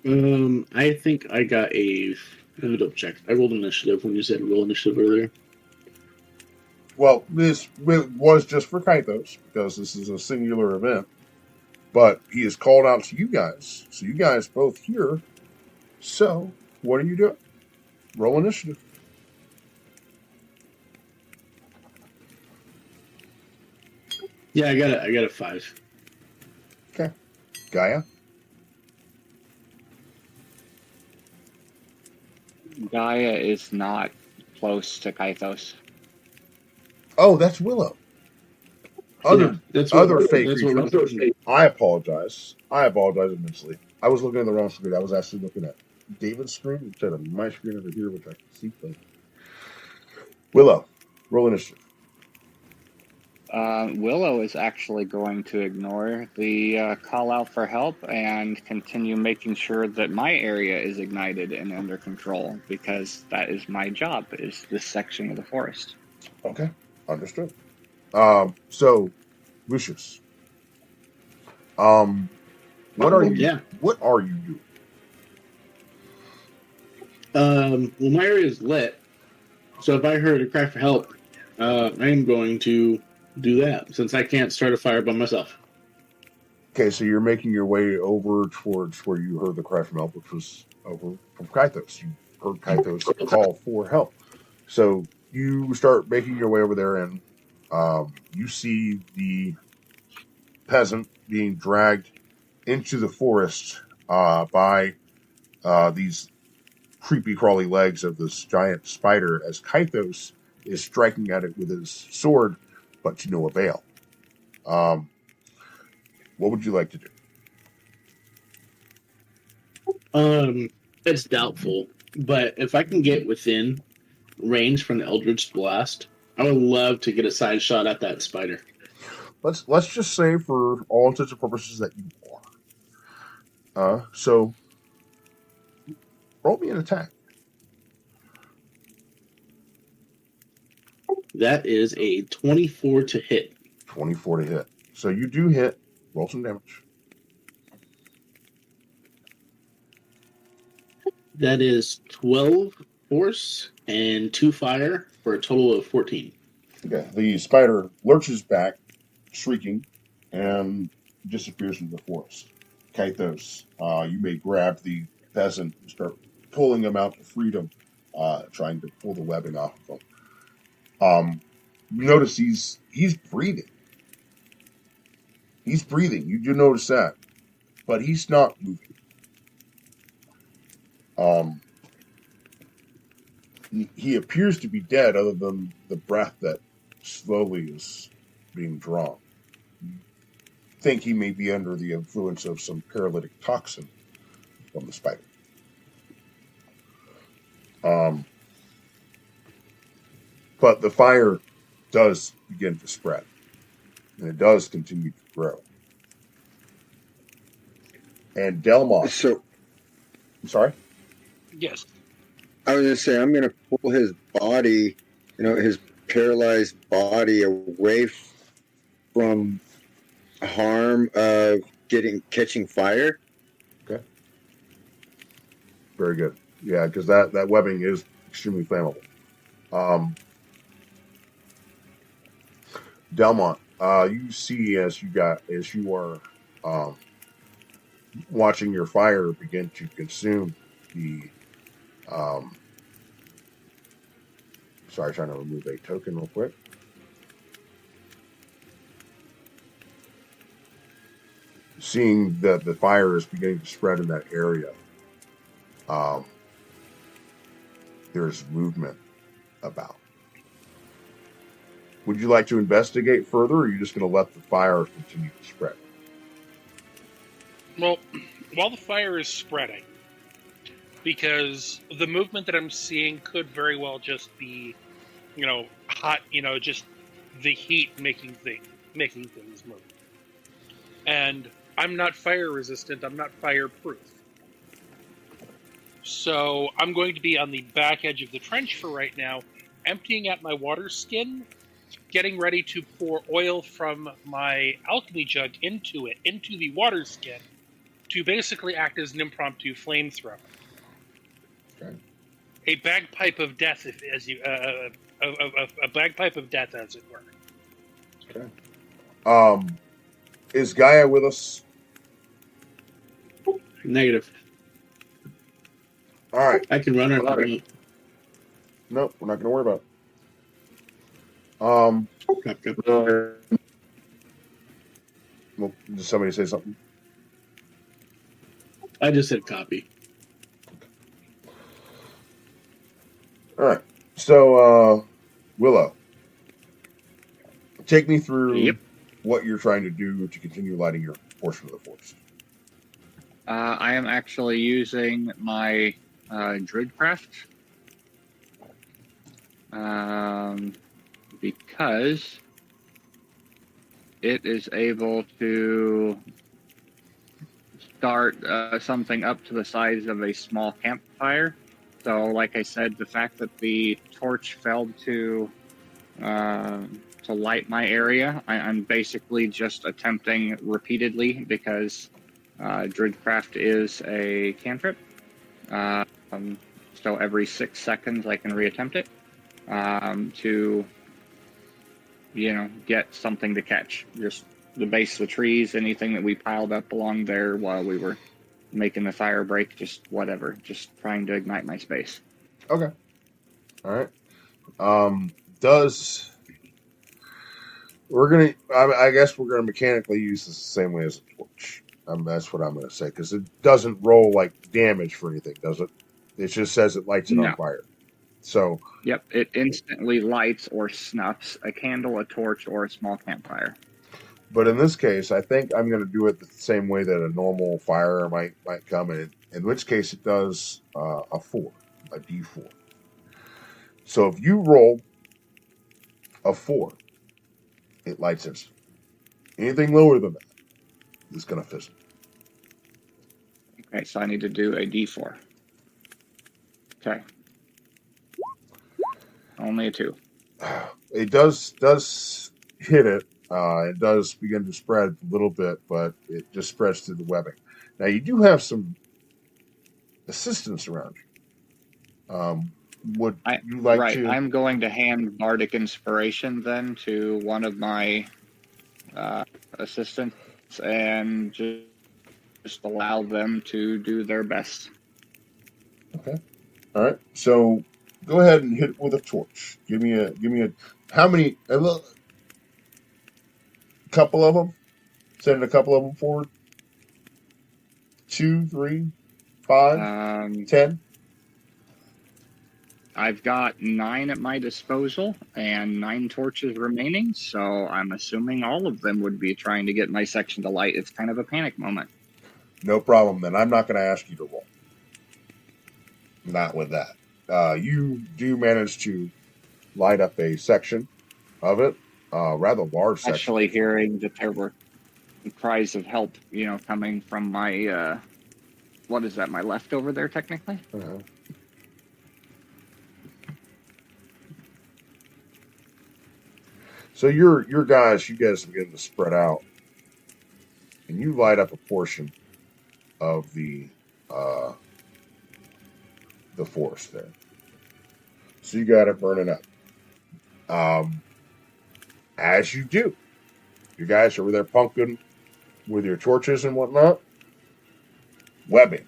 I think I got a. Let me double check. I rolled initiative when you said roll initiative earlier. Well, this was just for Kythos because this is a singular event. But he has called out to you guys. So you guys both here. So, what are you doing? Roll initiative. Yeah, I got a 5. Okay. Gaia? Gaia is not close to Kythos. Oh, that's Willow. Other fake creature. I apologize. I apologize immensely. I was looking at the wrong screen. I was actually looking at David's screen instead of my screen over here, which I can see clearly. Willow, roll initiative. Willow is actually going to ignore the call out for help and continue making sure that my area is ignited and under control, because that is my job, is this section of the forest. Okay, understood. So, Lucius, what are you? Yeah. What are you doing? Well, my area is lit, so if I heard a cry for help, I am going to do that since I can't start a fire by myself. Okay, so you're making your way over towards where you heard the cry from help, which was over from Kythos. You heard Kythos call for help. So you start making your way over there, and you see the peasant being dragged into the forest by these creepy crawly legs of this giant spider as Kythos is striking at it with his sword, but to no avail. What would you like to do? It's doubtful, but if I can get within range from the Eldritch Blast, I would love to get a side shot at that spider. Let's just say, for all intents and purposes, that you are. So roll me an attack. That is a 24 to hit. 24 to hit. So you do hit. Roll some damage. That is 12 force and 2 fire for a total of 14. Okay. The spider lurches back, shrieking, and disappears into the forest. Kythos, you may grab the peasant and start pulling him out to freedom, trying to pull the webbing off of him. You notice he's breathing. He's breathing. You do notice that, but he's not moving. He appears to be dead, other than the breath that slowly is being drawn. You think he may be under the influence of some paralytic toxin from the spider. But the fire does begin to spread, and it does continue to grow. And Delmont. So, I'm sorry? Yes. I was going to say, I'm going to pull his body, his paralyzed body away from harm of catching fire. Okay. Very good. Yeah, because that webbing is extremely flammable. Delmont, you see as you are watching your fire begin to consume the sorry, trying to remove a token real quick. Seeing that the fire is beginning to spread in that area, there's movement about. Would you like to investigate further, or are you just going to let the fire continue to spread? Well, while the fire is spreading, because the movement that I'm seeing could very well just be, hot, just the heat making things move. And I'm not fire resistant, I'm not fireproof. So I'm going to be on the back edge of the trench for right now, emptying out my water skin, getting ready to pour oil from my alchemy jug into the water skin, to basically act as an impromptu flamethrower. Okay. A bagpipe of death, a bagpipe of death, as it were. Okay. Is Gaia with us? Negative. All right. I can run her. Nope, we're not going to worry about it. Well, did somebody say something? I just said copy. All right. So, Willow, take me through what you're trying to do to continue lighting your portion of the forest. I am actually using my Druidcraft because it is able to start something up to the size of a small campfire. So, like I said, the fact that the torch failed to light my area, I'm basically just attempting repeatedly because Druidcraft is a cantrip. So every 6 seconds I can reattempt it to, get something to catch. Just the base of the trees, anything that we piled up along there while we were making the fire break, just whatever. Just trying to ignite my space. Okay. All right. I guess we're gonna mechanically use this the same way as a torch. That's what I'm gonna say, because it doesn't roll like damage for anything, does it? It just says it lights it on fire. So. Yep, it instantly lights or snuffs a candle, a torch, or a small campfire. But in this case, I think I'm going to do it the same way that a normal fire might come in which case it does a D4. So if you roll a 4, it lights instantly. Anything lower than that is going to fizzle. Okay, so I need to do a D4. Okay. Only a 2. It does hit it. It does begin to spread a little bit, but it just spreads through the webbing. Now, you do have some assistance around you. Would you like to? I'm going to hand Bardic Inspiration then to one of my assistants and just allow them to do their best. Okay. All right. So go ahead and hit it with a torch. Give me a. How many? A couple of them. Send a couple of them forward. 2, 3, 5, 10. I've got 9 at my disposal and 9 torches remaining, so I'm assuming all of them would be trying to get my section to light. It's kind of a panic moment. No problem, then. I'm not going to ask you to roll. Not with that. You do manage to light up a section of it, rather large section. Actually hearing that there were cries of help, coming from my, what is that, my left over there, technically? Uh-huh. So you guys begin to spread out, and you light up a portion of the forest there. So you got it burning up. As you do, you guys over there punking with your torches and whatnot. Webbing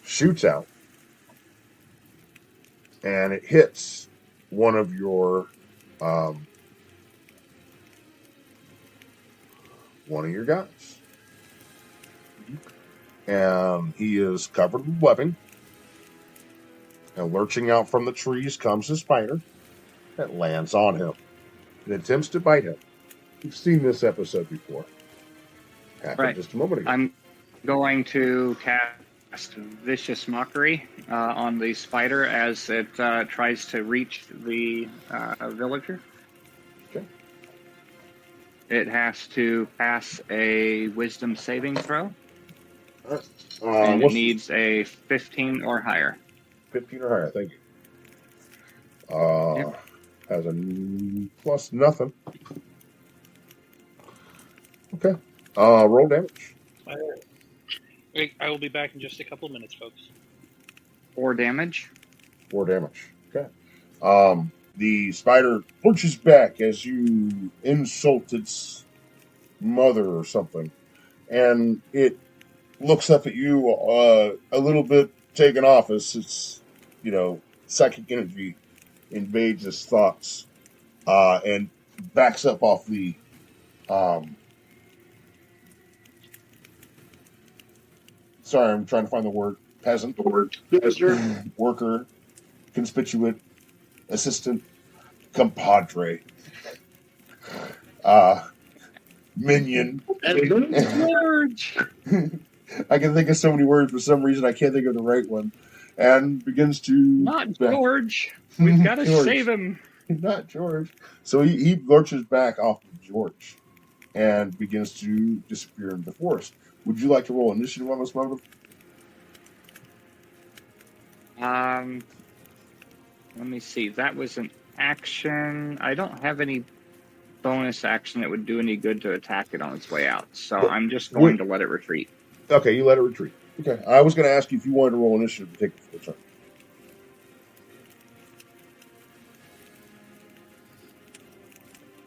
shoots out, and it hits one of your guys. And he is covered with webbing. And lurching out from the trees comes a spider that lands on him. and attempts to bite him. You've seen this episode before. Happened Right. just a moment ago. I'm going to cast Vicious Mockery on the spider as it tries to reach the villager. Okay. It has to pass a Wisdom saving throw, what's and it needs a 15 or higher. 15 or higher, thank you. Yep. Has a plus nothing. Okay. Roll damage. I will be back in just a couple of minutes, folks. 4 damage. 4 damage. Okay. The spider lurches back as you insult its mother or something, and it looks up at you a little bit taken off as its, psychic energy invades its thoughts, and backs up off the sorry, I'm trying to find the word. Peasant, worker, conspicuous, assistant, compadre, minion. George! I can think of so many words. For some reason, I can't think of the right one. And begins to... Not George! We've got to save him! Not George. So he lurches back off of George and begins to disappear into the forest. Would you like to roll initiative on this moment? Let me see. That was an action. I don't have any bonus action that would do any good to attack it on its way out, so I'm just going to let it retreat. Okay, you let it retreat. Okay, I was going to ask you if you wanted to roll initiative to take the full turn.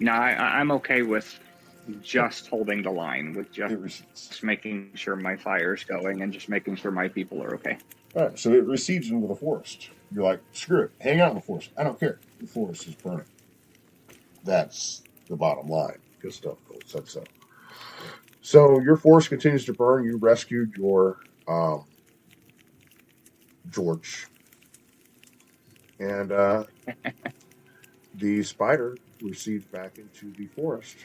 No, I'm okay with just holding the line, with just making sure my fire's going and just making sure my people are okay. All right, so it recedes into the forest. You're like, screw it, hang out in the forest. I don't care. The forest is burning. That's the bottom line. Good stuff, said so. So your forest continues to burn. You rescued your George, and the spider recedes back into the forest.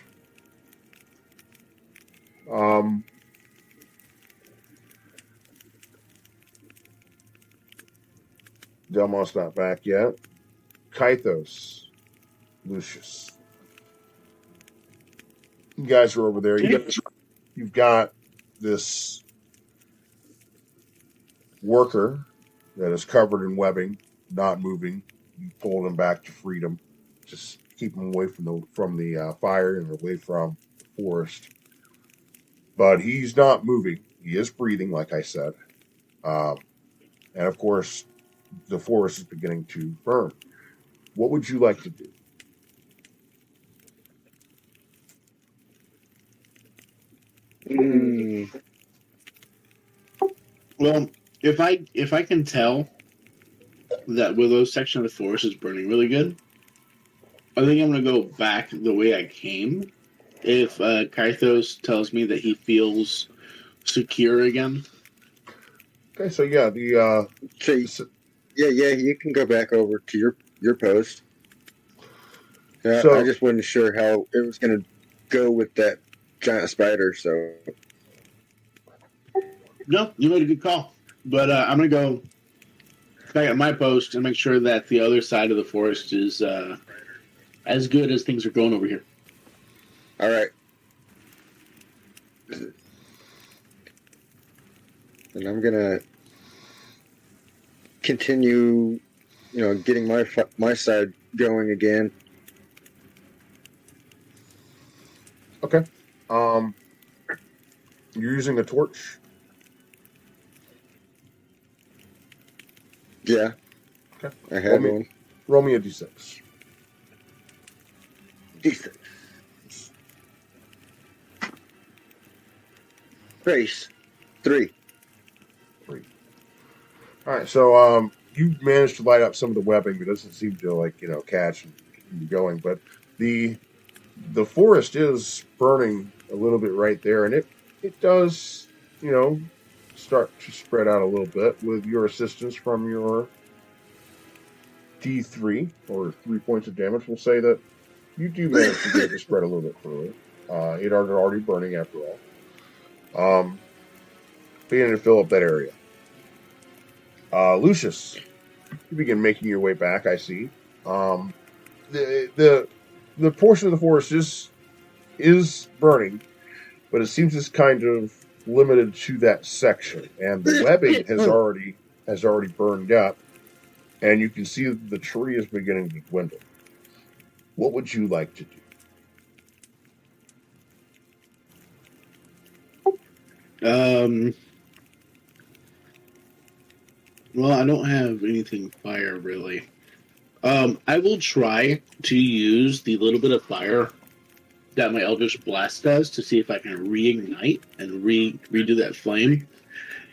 Delmon's not back yet. Kythos, Lucius. You guys are over there. You've got this worker that is covered in webbing, not moving. You pulled him back to freedom. Just keep him away from the fire and away from the forest. But he's not moving. He is breathing, like I said. And of course, the forest is beginning to burn. What would you like to do? Well, if I can tell that Willow's section of the forest is burning really good, I think I'm gonna go back the way I came. If Kythos tells me that he feels secure again. Okay, so yeah, you can go back over to your post. Yeah, So- I just wasn't sure how it was going to go with that giant spider. So No, you made a good call. But I'm gonna go back at my post and make sure that the other side of the forest is as good as things are going over here. all right, and I'm gonna continue, getting my side going again. Okay. You're using a torch. Yeah. Okay. I have one. Roll me a d6. D6. Grace. 3. All right. So you managed to light up some of the webbing, but it doesn't seem to catch and keep going. But the forest is burning a little bit right there, and it does start to spread out a little bit with your assistance from your D3 or 3 points of damage. We'll say that you do manage to get it to spread a little bit further. It are already burning after all. Beginning to fill up that area. Lucius, you begin making your way back. I see. The portion of the forest is burning, but it seems it's kind of limited to that section, and the webbing has already burned up, and you can see the tree is beginning to dwindle. What would you like to do? Well, I don't have anything fire really. I will try to use the little bit of fire that my Eldritch Blast does to see if I can reignite and redo that flame.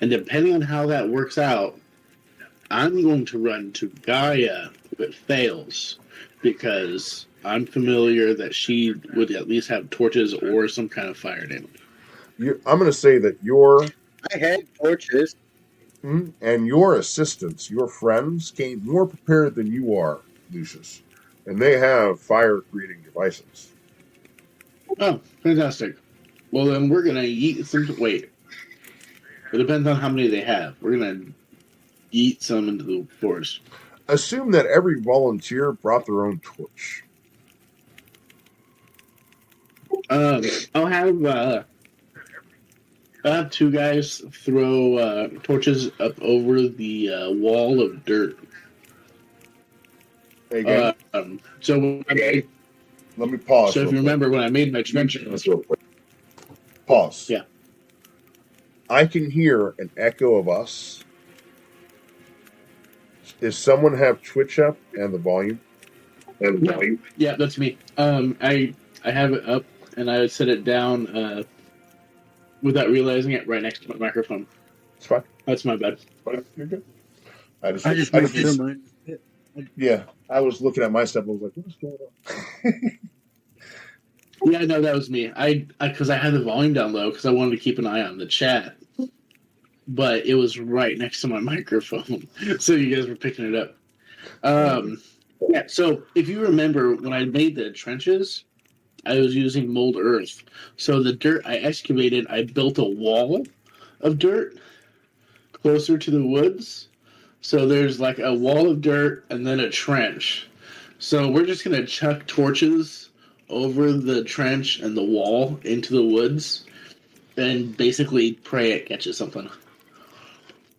And depending on how that works out, I'm going to run to Gaia if it fails, because I'm familiar that she would at least have torches or some kind of fire damage. I'm going to say that I had torches. and your assistants, your friends, came more prepared than you are, Lucius, and they have fire-creating devices. Oh, fantastic. Well, then we're going to yeet some... Wait. It depends on how many they have. We're going to yeet some into the forest. Assume that every volunteer brought their own torch. I'll have two guys throw torches up over the wall of dirt. Again, let me pause. So if you remember when I made my trench, pause. Yeah. I can hear an echo of us. Does someone have Twitch up and the volume? Yeah, that's me. I have it up and I set it down without realizing it right next to my microphone. It's fine. That's my bad. You're good. Yeah, I was looking at my stuff. I was like, "What's going on?" Yeah, no, that was me. Because I had the volume down low because I wanted to keep an eye on the chat, but it was right next to my microphone, so you guys were picking it up. Yeah. So if you remember when I made the trenches, I was using mold earth. So the dirt I excavated, I built a wall of dirt closer to the woods. So there's like a wall of dirt and then a trench. So we're just going to chuck torches over the trench and the wall into the woods and basically pray it catches something.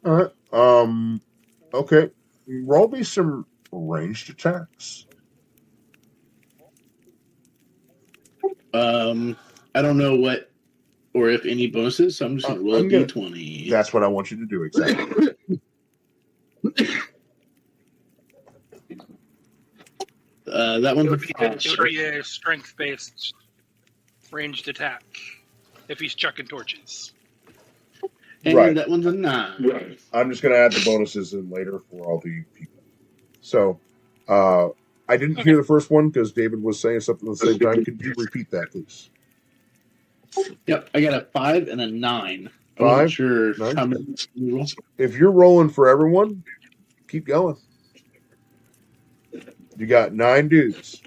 All right. Okay. Roll me some ranged attacks. I don't know what or if any bonuses, so I'm just going to roll a d20. That's what I want you to do, exactly. That one's it would be a strength-based ranged attack if he's chucking torches. And right. That one's a 9. Right. I'm just going to add the bonuses in later for all the people. So, I didn't hear the first one because David was saying something at the same time. Could you repeat that, please? Yep, I got a 5 and a 9. I 5? wasn't sure 9? how many you roll. If you're rolling for everyone, keep going. You got 9 dudes.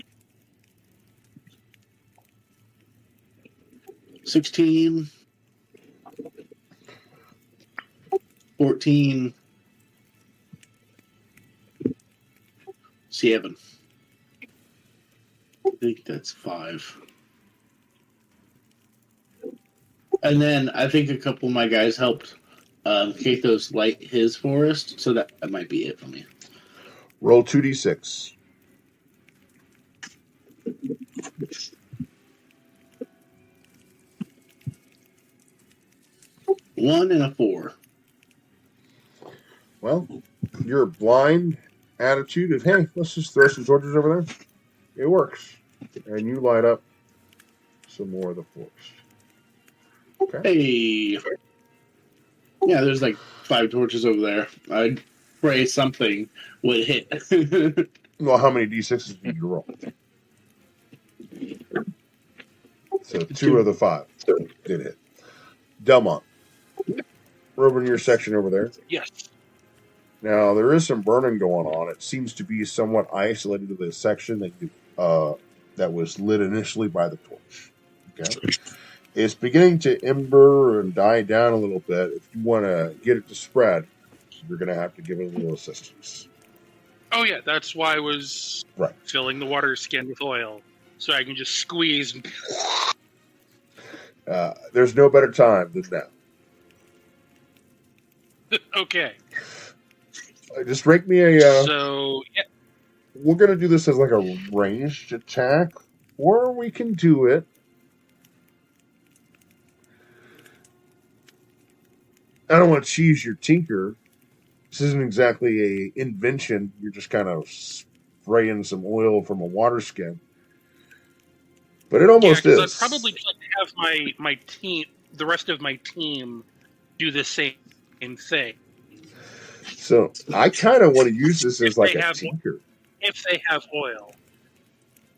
16, 14, 7. I think that's 5. And then I think a couple of my guys helped Kathos light his forest, so that might be it for me. Roll 2d6. 1 and a 4. Well, your blind attitude is, hey, let's just throw some torches over there. It works. And you light up some more of the forest. Okay. Hey. Yeah, there's like 5 torches over there. I'd pray something would hit. Well, how many d6s did you roll? So 2 of the 5 did hit. Delmont. We're over in your section over there. Yes. Now, there is some burning going on. It seems to be somewhat isolated to the section that that was lit initially by the torch. Okay, it's beginning to ember and die down a little bit. If you want to get it to spread, you're going to have to give it a little assistance. Oh yeah, that's why I was Right. filling the water skin with oil, so I can just squeeze. There's no better time than now. Okay. Just rake me a. So yeah. We're going to do this as like a ranged attack, or we can do it. I don't want to cheese your tinker. This isn't exactly a invention. You're just kind of spraying some oil from a water skin. But it almost is. I'd probably just have my team, the rest of my team, do the same thing. So I kind of want to use this as like a tinker. If they have oil.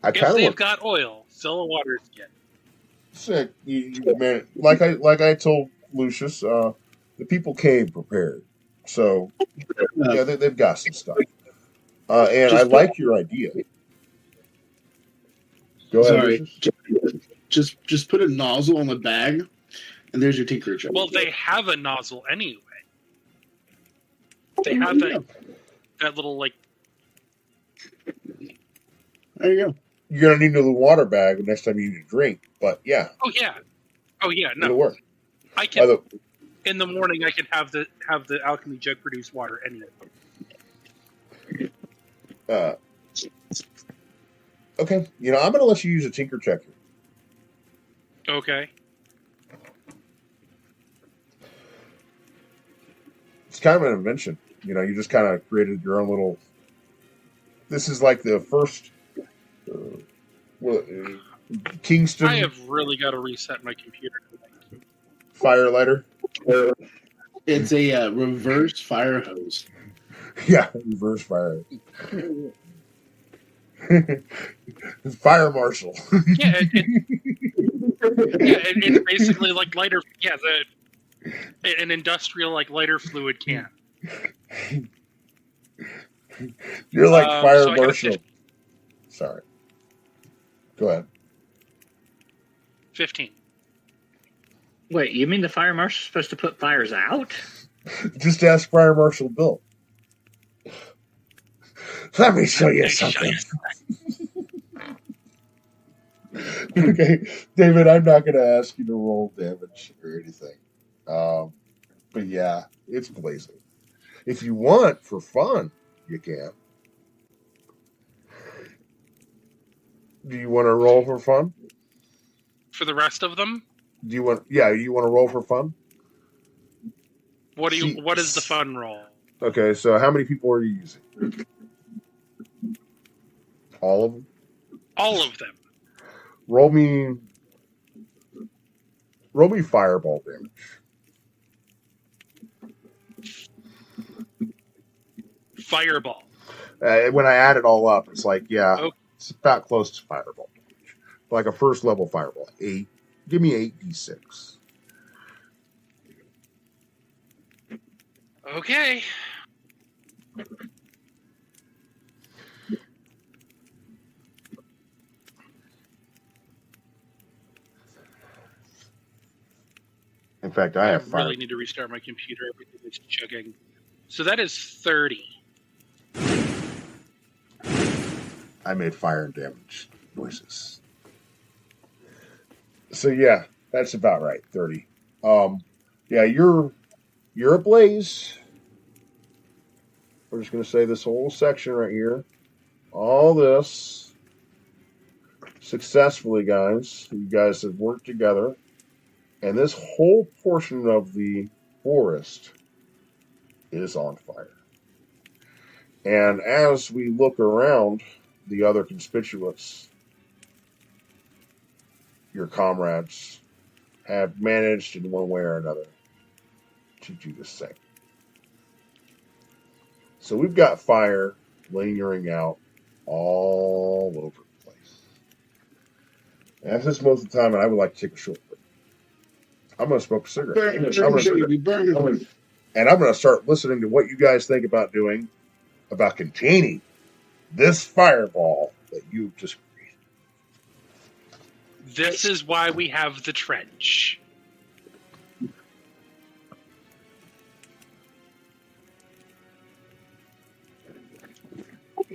If they've got oil, fill a water skin. Sick. Man, like I told Lucius, the people came prepared. So yeah, they've got some stuff. And I like your idea. Go ahead. Sorry. Just put a nozzle on the bag, and there's your tinker check. Well, they have a nozzle anyway. They have that little like. There you go. You're gonna need a little water bag next time you need a drink. But yeah. Oh yeah. No. It'll work. I can. In the morning, I can have the alchemy jug produce water anyway. Okay. I'm going to let you use a tinker checker. Okay. It's kind of an invention. You just kind of created your own little. This is like the first. Kingston. I have really got to reset my computer. Fire lighter. It's a reverse fire hose. Yeah, reverse fire. Fire marshal. Yeah, it's basically like lighter. Yeah, an industrial like lighter fluid can. You're like fire marshal. Sorry. Go ahead. 15. Wait, you mean the fire marshal's supposed to put fires out? Just ask Fire Marshal Bill. Let me show you something. Okay, David, I'm not going to ask you to roll damage or anything. But yeah, it's blazing. If you want, for fun, you can. Do you want to roll for fun? For the rest of them? Do you want? Yeah, you want to roll for fun? What is the fun roll? Okay, so how many people are you using? All of them? All of them. Roll me fireball damage. Fireball. When I add it all up, it's like, Okay. It's about close to fireball damage. Like a first level fireball. 8. Give me 8d6. Okay. In fact, I have really need to restart my computer. Everything is chugging. So that is 30. I made fire damage noises. So yeah, that's about right. 30. Yeah, you're ablaze. We're just gonna say this whole section right here. All this successfully, guys. You guys have worked together. And this whole portion of the forest is on fire. And as we look around the other constituents, your comrades have managed in one way or another to do the same. So we've got fire lingering out all over the place. And that's just most of the time, and I would like to take a short break. I'm going to smoke a cigarette. And I'm going to start listening to what you guys think about doing, about containing this fireball that you've just created. This is why we have the trench.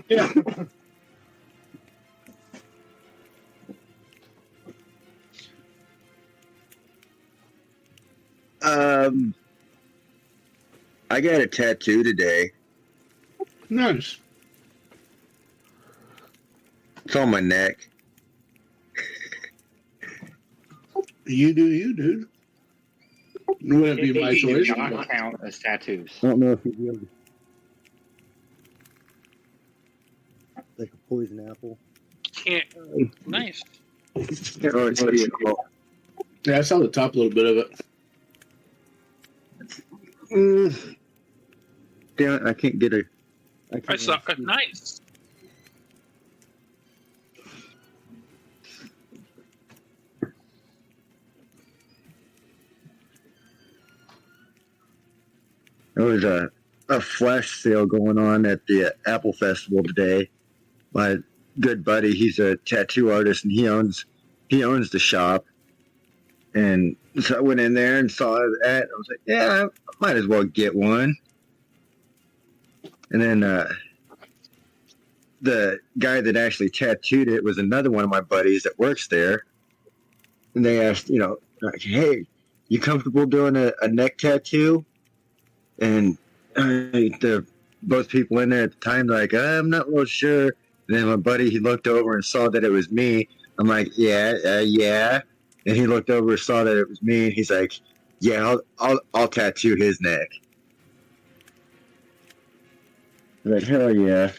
Yeah. I got a tattoo today. Nice. It's on my neck. You do you, dude. It wouldn't be my They do choice. not count as tattoos. I don't know if you'd be able to. Like a poison apple. Can't. Nice. Or it's Yeah, I saw the top little bit of it. Damn it, I can't get a. I saw. Nice. There was a flash sale going on at the Apple Festival today. My good buddy, he's a tattoo artist, and he owns the shop. And so I went in there and saw that. I was like, yeah, I might as well get one. And then the guy that actually tattooed it was another one of my buddies that works there. And they asked, like, hey, you comfortable doing a neck tattoo? And the both people in there at the time, like, I'm not real sure. And then my buddy, he looked over and saw that it was me. I'm like, yeah. And he looked over and saw that it was me. And he's like, yeah, I'll tattoo his neck. I'm like, hell yeah.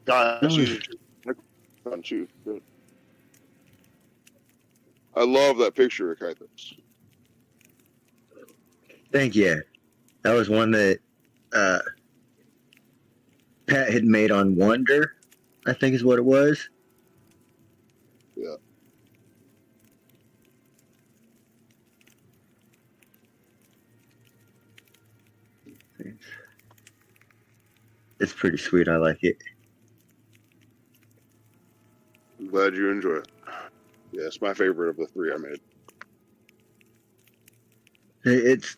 Got you. Got you. Good. I love that picture of Kythos. Thank you. That was one that Pat had made on Wonder, I think is what it was. Yeah. It's pretty sweet. I like it. I'm glad you enjoy it. Yeah, it's my favorite of the three I made. It's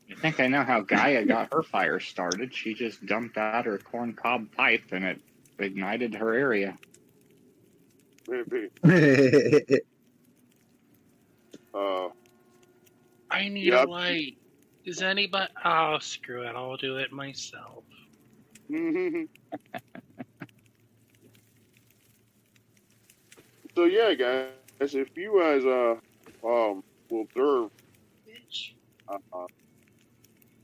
I think I know how Gaia got her fire started. She just dumped out her corncob pipe and it ignited her area. Maybe. I need Yep. a light. Is anybody? Oh, screw it. I'll do it myself. So yeah, guys, if you guys will observe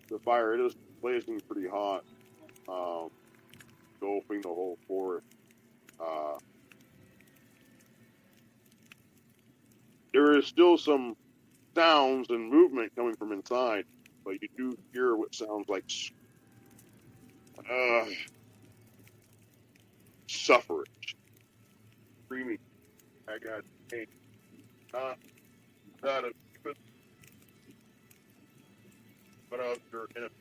the fire, it is blazing pretty hot, engulfing the whole forest. There is still some sounds and movement coming from inside, but you do hear what sounds like suffrage, screaming. I got pain. Not a but of your enemy.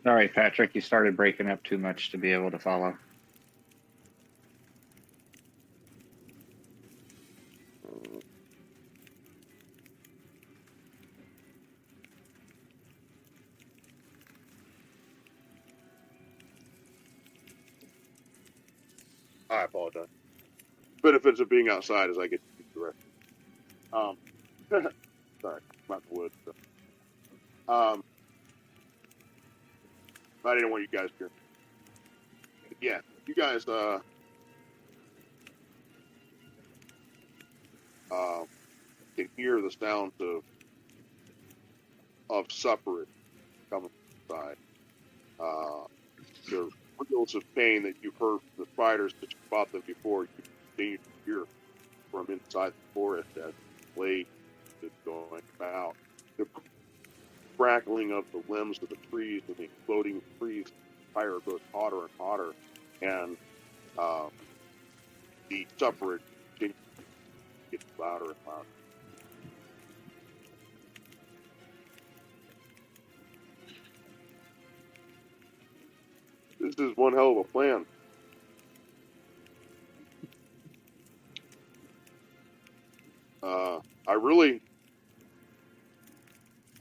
Sorry, Patrick, you started breaking up too much to be able to follow. I apologize. Benefits of being outside as I get to direct. Sorry, I'm out the woods. So. I didn't want you guys to hear. Yeah, you guys can hear the sounds of suffering coming from inside. The wheels of pain that you've heard from the spiders that you fought them before, you continue to hear from inside the forest as the blade is going about. crackling of the limbs of the trees and the exploding trees, the fire goes hotter and hotter, and the suffrage continues to get louder and louder. This is one hell of a plan.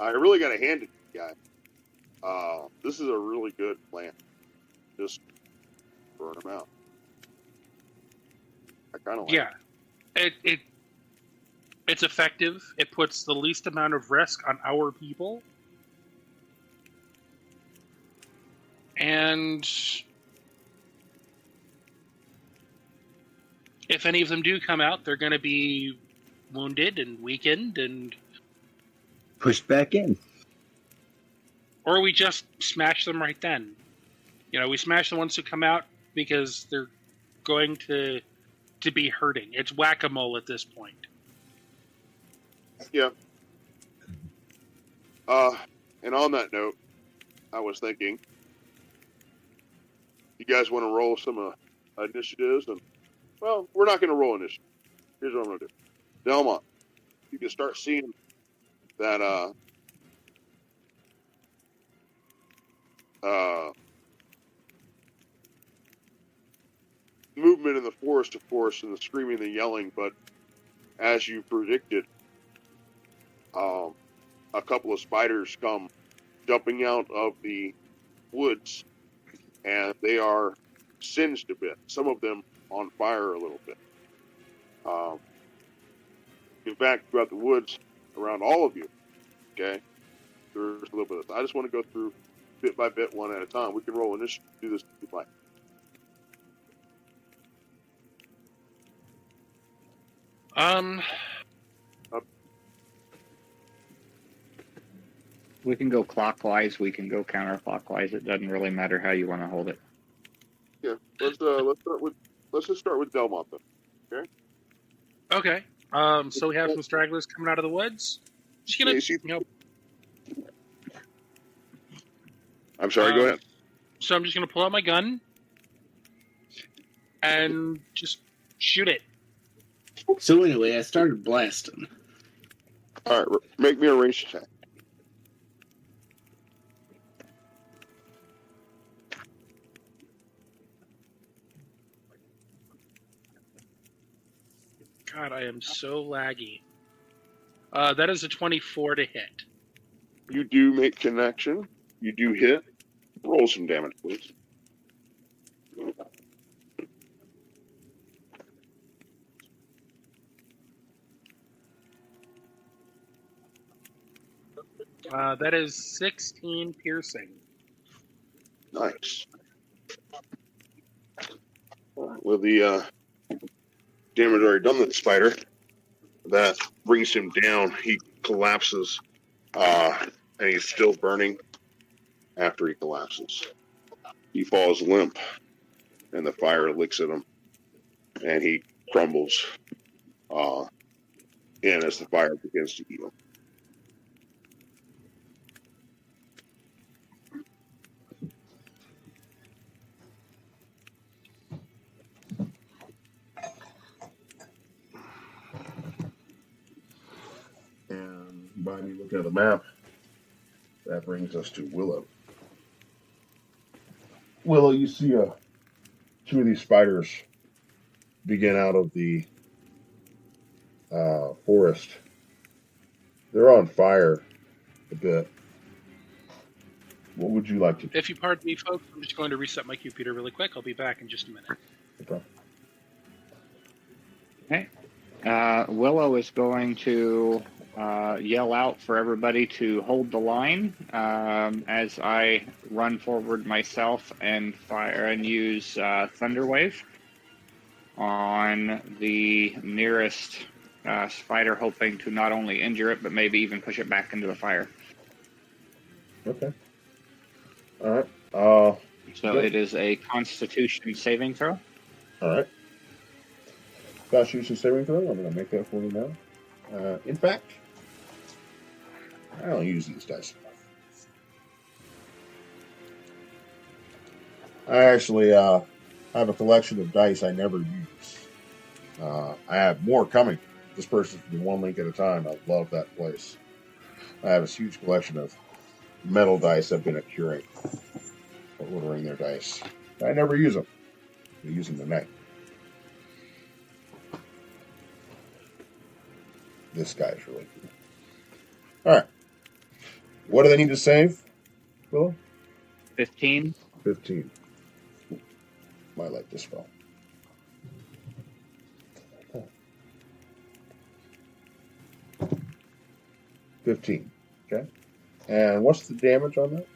I really got to hand it to you guys. This is a really good plan. Just burn them out. I kind of like Yeah, it's effective. It puts the least amount of risk on our people, and if any of them do come out, they're going to be wounded and weakened, and Pushed back in. or we just smash them right then. You know, we smash the ones who come out because they're going to be hurting. It's whack-a-mole at this point. Yeah. And on that note, I was thinking, you guys want to roll some initiatives? And well, we're not going to roll initiative. Here's what I'm going to do. Delmont, you can start seeing that movement in the forest, of course, and the screaming, the yelling. But as you predicted, a couple of spiders come jumping out of the woods, and they are singed a bit. Some of them on fire a little bit. In fact, throughout the woods, around all of you, okay, there's a little bit of this. I just want to go through bit by bit, one at a time. We can roll initiative, do this if you'd like. We can go clockwise. We can go counterclockwise. It doesn't really matter how you want to hold it. Yeah, let's just start with Delmont then. Okay. So we have some stragglers coming out of the woods. Just gonna, I'm sorry. Go ahead. So I'm just gonna pull out my gun and just shoot it. So anyway, I started blasting. All right, make me a range attack. God, I am so laggy. That is a 24 to hit. You do make connection. You do hit. Roll some damage, please. That is 16 piercing. Nice. With the damage already done to the spider, that brings him down. He collapses, and he's still burning after he collapses. He falls limp, and the fire licks at him, and he crumbles in as the fire begins to eat him. And by me looking at the map, that brings us to Willow. Willow, you see two of these spiders begin out of the forest. They're on fire a bit. What would you like to do? If you pardon me, folks, I'm just going to reset my computer really quick. I'll be back in just a minute. Okay. Okay. Willow is going to yell out for everybody to hold the line as I run forward myself and fire and use Thunder Wave on the nearest spider, hoping to not only injure it, but maybe even push it back into the fire. Okay. All right. So it is a Constitution saving throw. All right. Constitution saving throw. I'm going to make that for you now. In fact, I don't use these dice enough. I actually have a collection of dice I never use. I have more coming. This person's from one link at a time. I love that place. I have a huge collection of metal dice I've been accruing, ordering their dice. I never use them. I use them tonight. This guy's really cool. All right. What do they need to save, Willow? 15. 15. Might like this spell. Oh. 15. Okay. And what's the damage on that?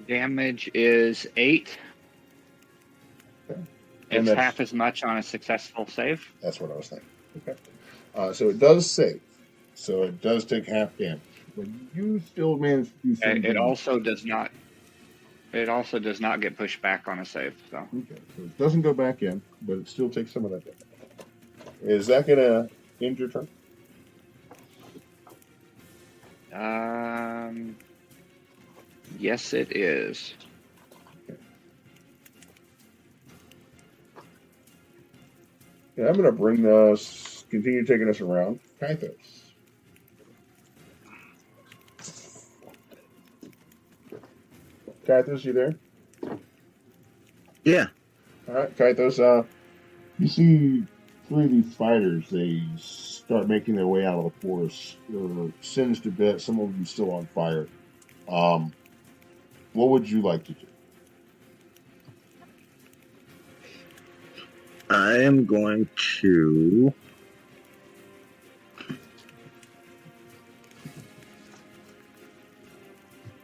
Damage is 8. Okay. It's half as much on a successful save. That's what I was thinking. Okay. So it does save. So it does take half damage. But you still manage to do something. It also does not. It also does not get pushed back on a save. So. Okay. So it doesn't go back in, but it still takes some of that damage. Is that going to end your turn? Yes, it is. Okay. Yeah, I'm going to bring us, continue taking us around. Kythos. Kythos, you there? Yeah. All right, Kythos, you see 3 of these spiders. They start making their way out of the forest. They're singed to bits. Some of them still on fire. What would you like to do? I am going to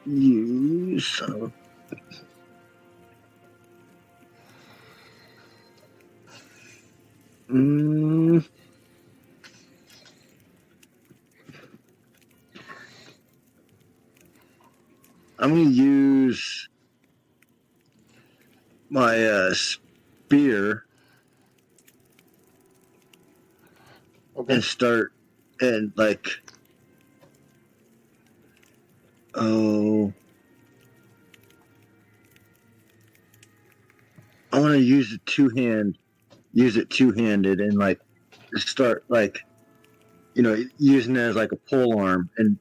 use I'm going to use my spear and start and I want to use it two-handed and start using it as a pole arm and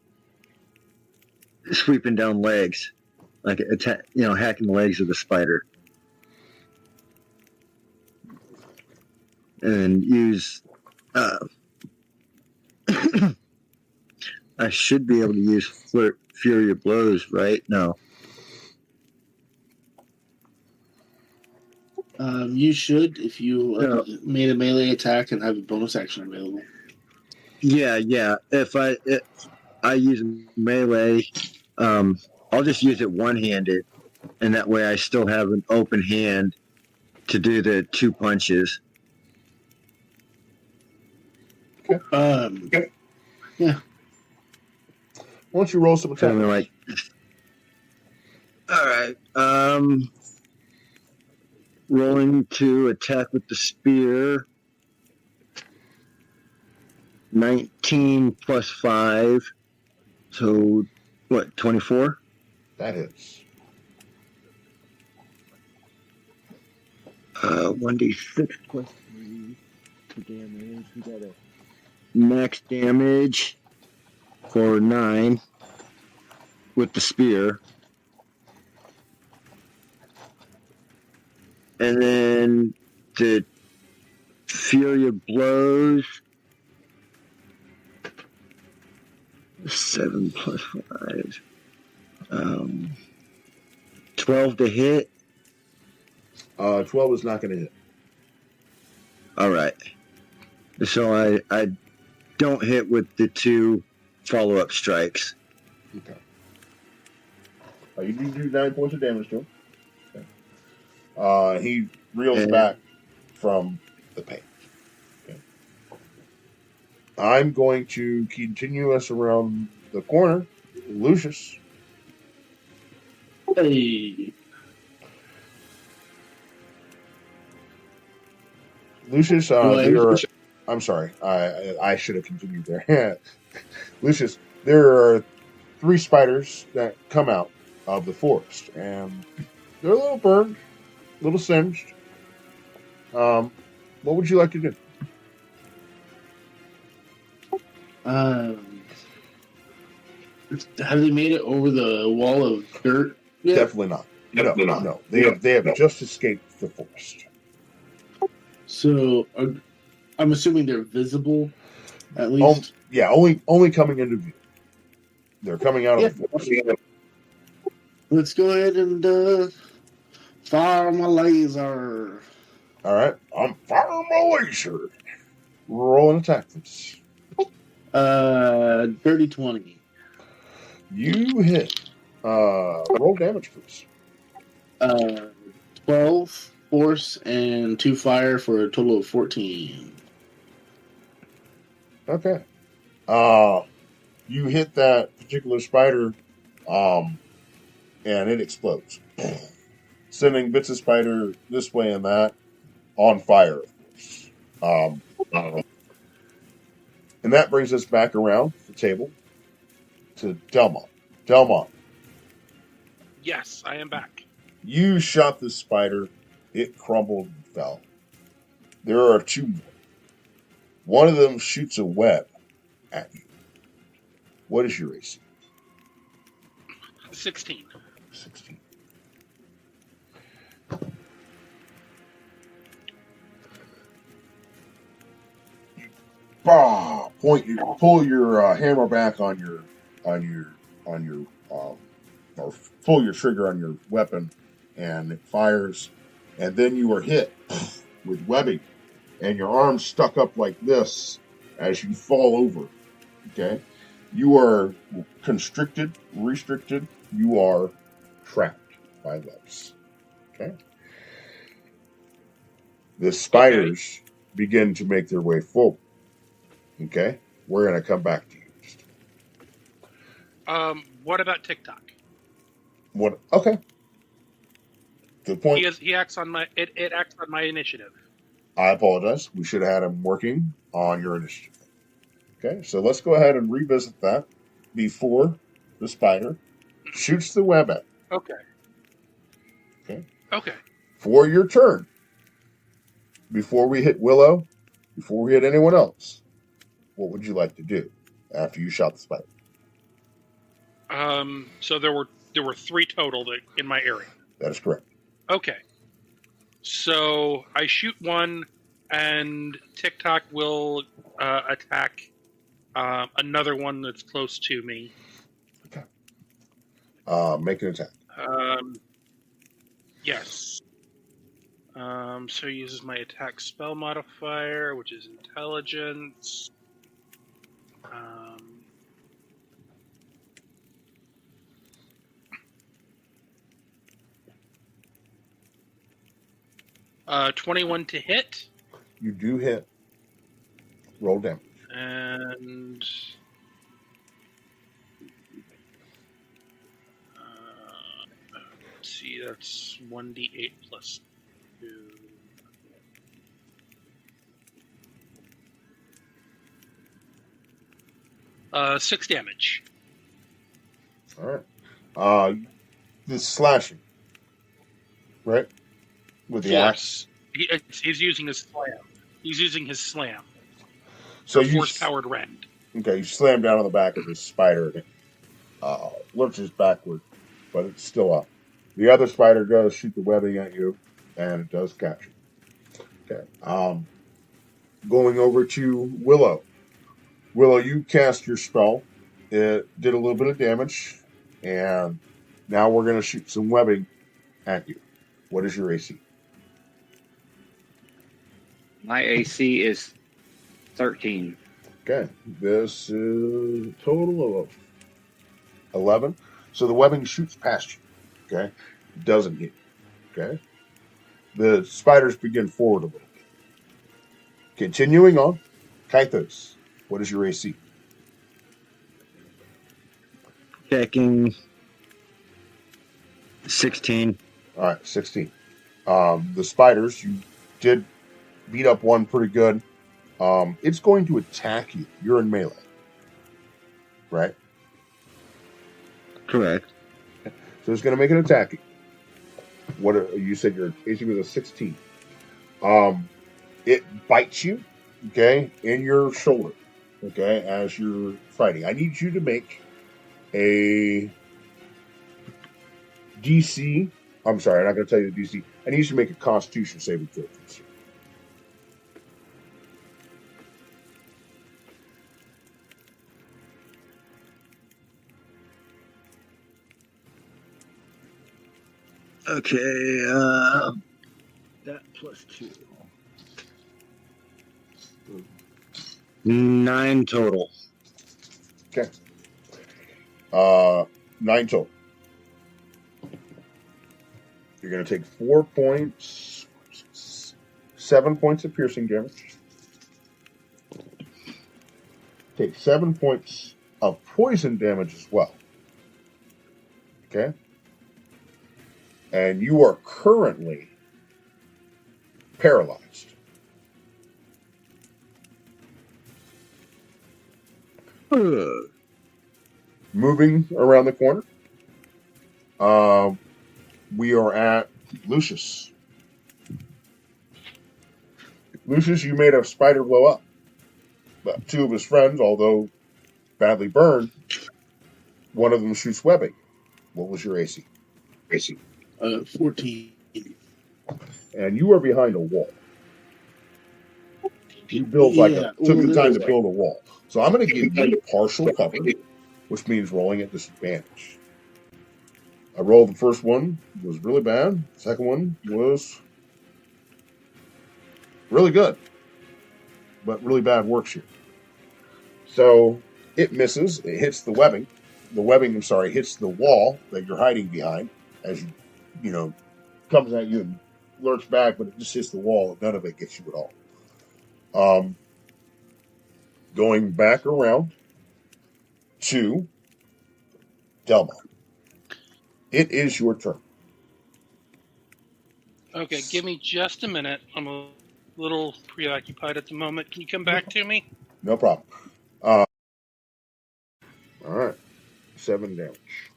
sweeping down legs, hacking the legs of the spider, and use. I should be able to use Fury of Blows, right? No. You should if you made a melee attack and have a bonus action available. Yeah. If I use melee, I'll just use it one-handed, and that way I still have an open hand to do the 2 punches. Okay. Okay. Yeah. Why don't you roll some attack? All right. Rolling to attack with the spear. 19 plus 5. So, what, 24? That hits. 1d6 plus 3 damage. We got a max damage for 9 with the spear. And then the Fury of Blows. 7 plus 5. 12 to hit. 12 is not going to hit. All right. So I don't hit with the 2 follow-up strikes. Okay. You do 9 points of damage to him. Okay. He reels back from the pain. Okay. I'm going to continue us around the corner. Lucius. Hey. Lucius, I'm sorry. I should have continued there. Lucius, there are 3 spiders that come out of the forest, and they're a little burned, a little singed. What would you like to do? Have they made it over the wall of dirt yet? Definitely not. No. They have just escaped the forest. So I'm assuming they're visible, at least. Only coming into view. They're coming out of the forest. Let's go ahead and fire my laser. All right, I'm firing my laser. Roll an attack, please. Dirty 20. You hit. Roll damage, please. 12 force and 2 fire for a total of 14. Okay. You hit that particular spider, and it explodes, sending bits of spider this way and that, on fire, of course. And that brings us back around the table to Delmont. Delmont, Yes, I am back. you shot the spider. It crumbled and fell. There are 2 more. One of them shoots a web at you. What is your AC? 16. 16. Pull your hammer back on your or pull your trigger on your weapon, and it fires, and then you are hit with webbing, and your arm's stuck up like this as you fall over. Okay, you are restricted. You are trapped by webs. Okay, the spiders begin to make their way forward. Okay, we're gonna come back to you. What about TikTok? What? Okay, good point. He acts on my it acts on my initiative. I apologize. We should have had him working on your initiative. Okay, so let's go ahead and revisit that before the spider shoots the web at you. Okay. For your turn. Before we hit Willow, before we hit anyone else, what would you like to do after you shot the spider? So there were 3 total in my area. That is correct. Okay. So I shoot one, and TikTok will attack another one that's close to me. Okay. Make an attack. Yes. So he uses my attack spell modifier, which is intelligence. 21 to hit. You do hit. Roll damage. And let's see, that's 1d8 plus 2. 6 damage. All right. This slashing, right? With the axe. He's using his slam. He's using his slam. So you force-powered rend. Okay, you slam down on the back of this spider, and it lurches backward, but it's still up. The other spider does shoot the webbing at you, and it does catch you. Okay. Going over to Willow. Willow, you cast your spell. It did a little bit of damage, and now we're going to shoot some webbing at you. What is your AC? My AC is 13. Okay, this is a total of 11. So the webbing shoots past you. Okay, doesn't hit you. Okay, the spiders begin forward a little bit. Continuing on, Kythos, what is your AC? Checking 16. All right, 16. The spiders, you did beat up one pretty good. It's going to attack you. You're in melee, right? Correct. So it's going to make an attack. What you said your AC was a 16. It bites you, okay, in your shoulder, okay, as you're fighting. I need you to make a DC. I'm sorry, I'm not going to tell you the DC. I need you to make a Constitution saving throw. Okay, that plus 2. 9 total. Okay. 9 total. You're going to take 4 points, 7 points of piercing damage. Take 7 points of poison damage as well. Okay? And you are currently paralyzed. Moving around the corner, we are at Lucius. Lucius, you made a spider blow up. But 2 of his friends, although badly burned, one of them shoots webbing. What was your AC? 14. And you are behind a wall. You built took the time to build a wall. So I'm going to give you partial cover, which means rolling at disadvantage. I rolled the first one, was really bad. The second one was really good, but really bad worksheet. So it misses. It hits the webbing. The webbing, hits the wall that you're hiding behind as comes at you and lurks back, but it just hits the wall and none of it gets you at all. Going back around to Delmont. It is your turn. Okay, give me just a minute. I'm a little preoccupied at the moment. Can you come back to me? No problem. All right. 7 damage.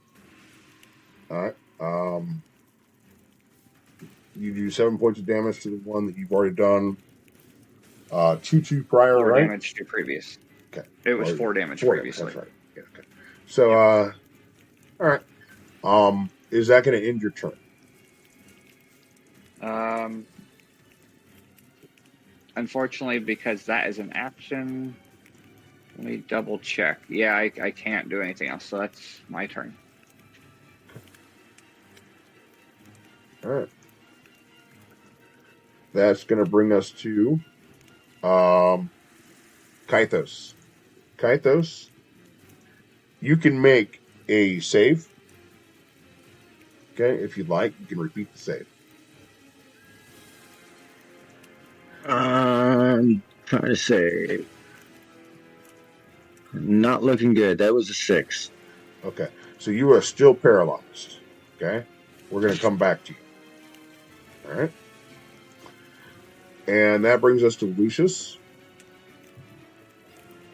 All right. You do 7 points of damage to the one that you've already done. 2 prior, 4 right? damage to previous. Okay. It was 4 damage previously. That's right. Yeah, okay. So, all right. Is that going to end your turn? Unfortunately, because that is an action. Let me double check. Yeah, I can't do anything else, so that's my turn. All right. That's going to bring us to Kythos. Kythos, you can make a save. Okay, if you'd like, you can repeat the save. Trying to say, not looking good. That was a 6. Okay, so you are still paralyzed. Okay, we're going to come back to you. All right, and that brings us to Lucius.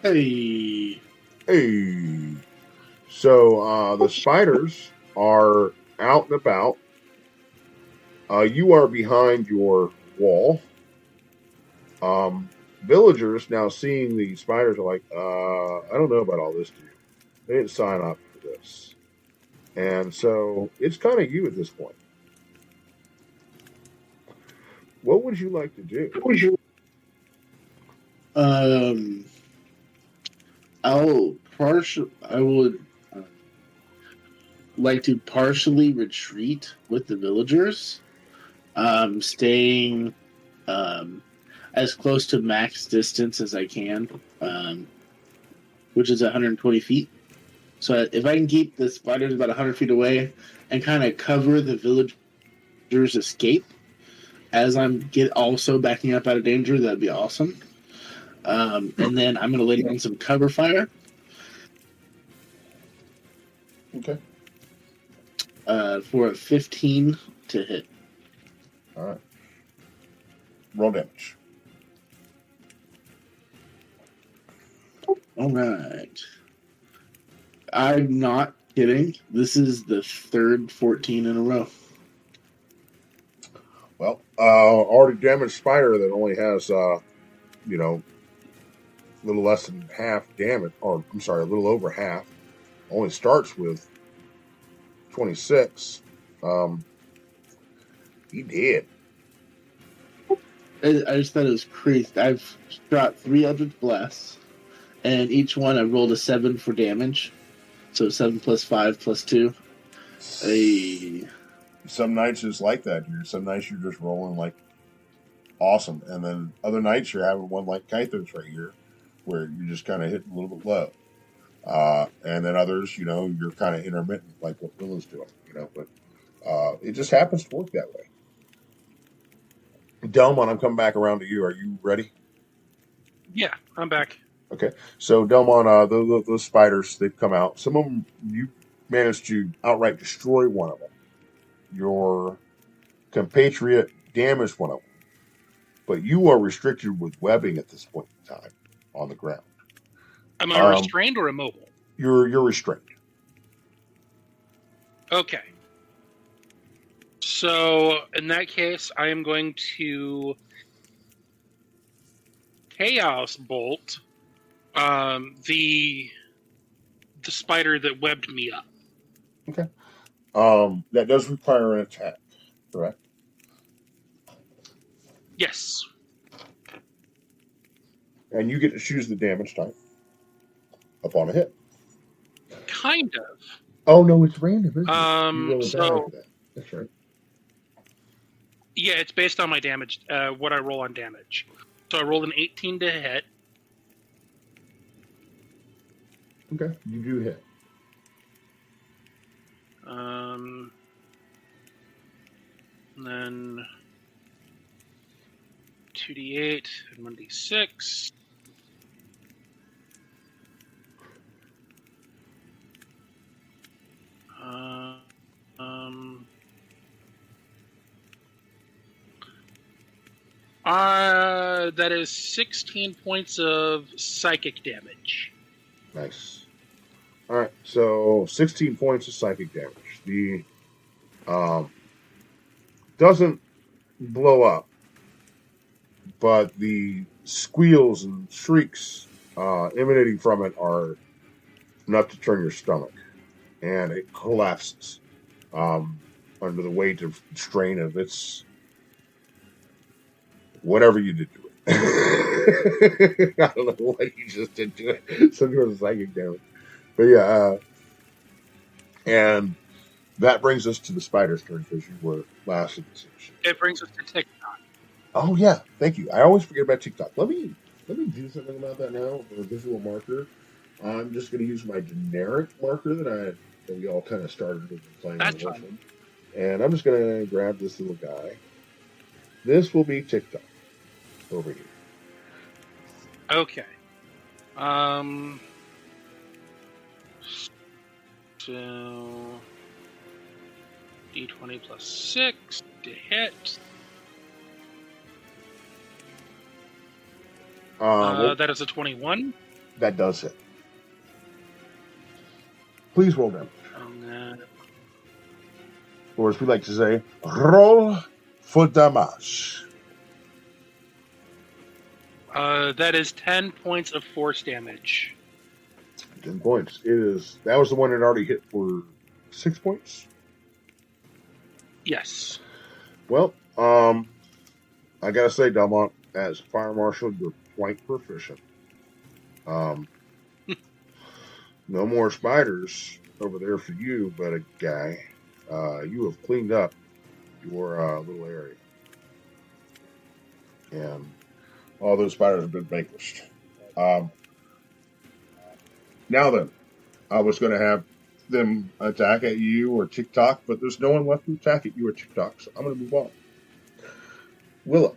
Hey. So the spiders are out and about. You are behind your wall. Villagers now seeing the spiders are like, I don't know about all this, dude. They didn't sign up for this. And so it's kind of you at this point. What would you like to do? I would like to partially retreat with the villagers, staying as close to max distance as I can, which is 120 feet. So if I can keep the spiders about 100 feet away and kind of cover the villagers' escape as I'm also backing up out of danger, that'd be awesome. And then I'm going to lay down some cover fire. Okay. For a 15 to hit. All right. Roll damage. All right. I'm not Kidding? This is the third 14 in a row. Well, already damaged spider that only has, you know, a little less than half damage, or I'm sorry, a little over half, only starts with 26. He did. I just thought it was crazy. I've got 3 Eldritch Blasts, and each one I rolled a 7 for damage. So 7 plus 5 plus 2. Some nights it's like that, dude. Some nights you're just rolling like awesome, and then other nights you're having one like Kythos right here, where you're just kind of hitting a little bit low. And then others, you know, you're kind of intermittent, like what Willow's doing, you know. But it just happens to work that way. Delmon, I'm coming back around to you. Are you ready? Yeah, I'm back. Okay. So Delmon, those spiders, they've come out. Some of them you managed to outright destroy one of them. Your compatriot damaged one of them. But you are restricted with webbing at this point in time on the ground. Am I restrained or immobile? You're restrained. Okay. So in that case, I am going to Chaos Bolt the spider that webbed me up. Okay. That does require an attack, correct? Yes. And you get to choose the damage type upon a hit. Kind of. Oh no, it's random, isn't it? You roll a die for that. That's right. Yeah, it's based on my damage, what I roll on damage. So I rolled an 18 to hit. Okay, you do hit. And then 2d8 and 1d6. That is 16 points of psychic damage. Nice. All right, so 16 points of psychic damage. The doesn't blow up, but the squeals and shrieks emanating from it are enough to turn your stomach, and it collapses under the weight of strain of its whatever you did to it. I don't know what you just did to it. Some sort of psychic damage. But yeah, and that brings us to the spider's turn because you were last in the session. It brings us to TikTok. Oh yeah, thank you. I always forget about TikTok. Let me do something about that now with a visual marker. I'm just going to use my generic marker that we all kind of started with playing. That's fine. And I'm just going to grab this little guy. This will be TikTok over here. Okay. So D20 plus 6 to hit. That is a 21. That does hit. Please roll damage. Or as we like to say, roll for damage. That is 10 points of force damage. 10 points. That was the one that already hit for 6 points? Yes. Well, I gotta say, Delmont, as fire marshal, you're quite proficient. No more spiders over there for you, but a guy. You have cleaned up your little area. And all those spiders have been vanquished. Now then, I was going to have them attack at you or TikTok, but there's no one left to attack at you or TikTok, so I'm going to move on. Willow.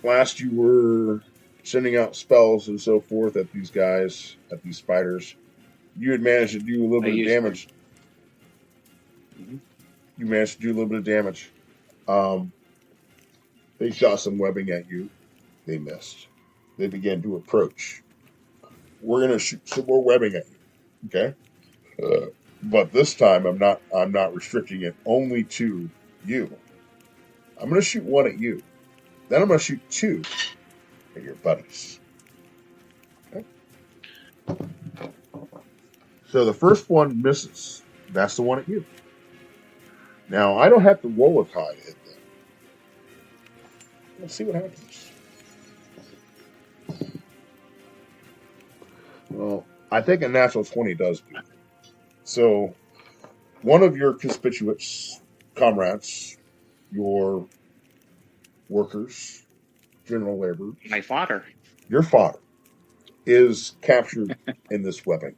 Last you were sending out spells and so forth at these guys, at these spiders. You had managed to do a little bit of damage. You managed to do a little bit of damage. They shot some webbing at you. They missed. They began to approach. We're going to shoot some more webbing at you. Okay? But this time I'm not restricting it only to you. I'm going to shoot one at you. Then I'm going to shoot two at your buddies. Okay? So the first one misses. That's the one at you. Now I don't have to roll as high to hit them. Let's see what happens. Well, I think a natural 20 does do it. So one of your conspicuous comrades, your workers, general laborers, My fodder. your fodder, is captured in this webbing.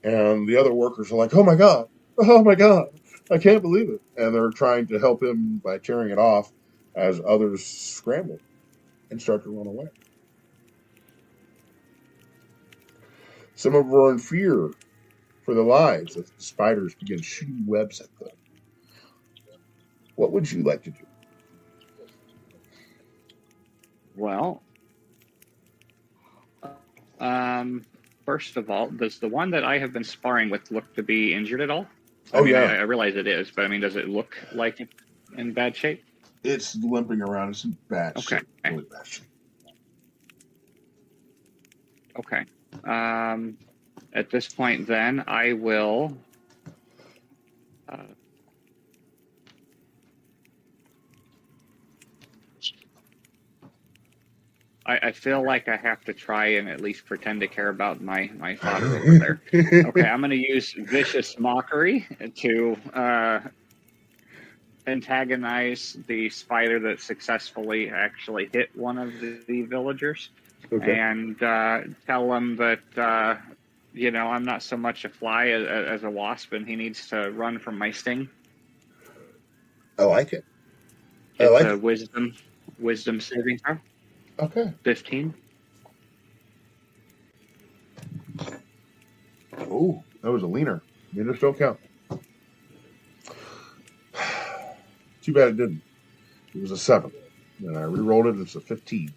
And the other workers are like, oh my God, I can't believe it. And they're trying to help him by tearing it off as others scramble and start to run away. Some of them are in fear for their lives as the spiders begin shooting webs at them. What would you like to do? Well, first of all, does the one that I have been sparring with look to be injured at all? I Yeah. I realize it is, but I mean, does it look like it's in bad shape? It's limping around. It's in bad Okay. shape. Really bad shape. Okay. At this point, then, I will. I feel like I have to try and at least pretend to care about my father over there. Okay, I'm going to use vicious mockery to antagonize the spider that successfully actually hit one of the villagers, and tell him that I'm not so much a fly as a wasp, and he needs to run from my sting. I like it. It's a wisdom saving throw. Okay. 15. Oh, that was a leaner. Leaners don't count. Too bad it didn't. It was a 7. And I re-rolled it. It's a 15.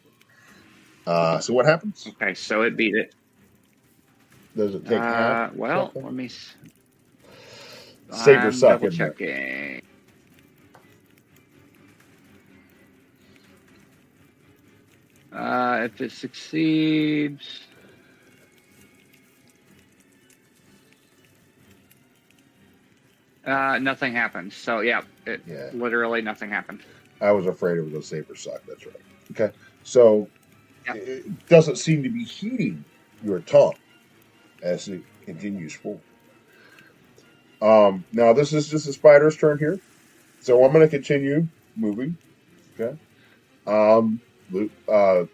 So what happens? Okay, so it beat it. Does it take half? Well, something? let me. Save or suck, Double isn't it? checking. If it succeeds, nothing happens. So yeah, literally nothing happened. I was afraid it was a save or suck. That's right. Okay, so it doesn't seem to be heeding your taunt as it continues forward. Now this is just the spider's turn here, so I'm going to continue moving. Okay.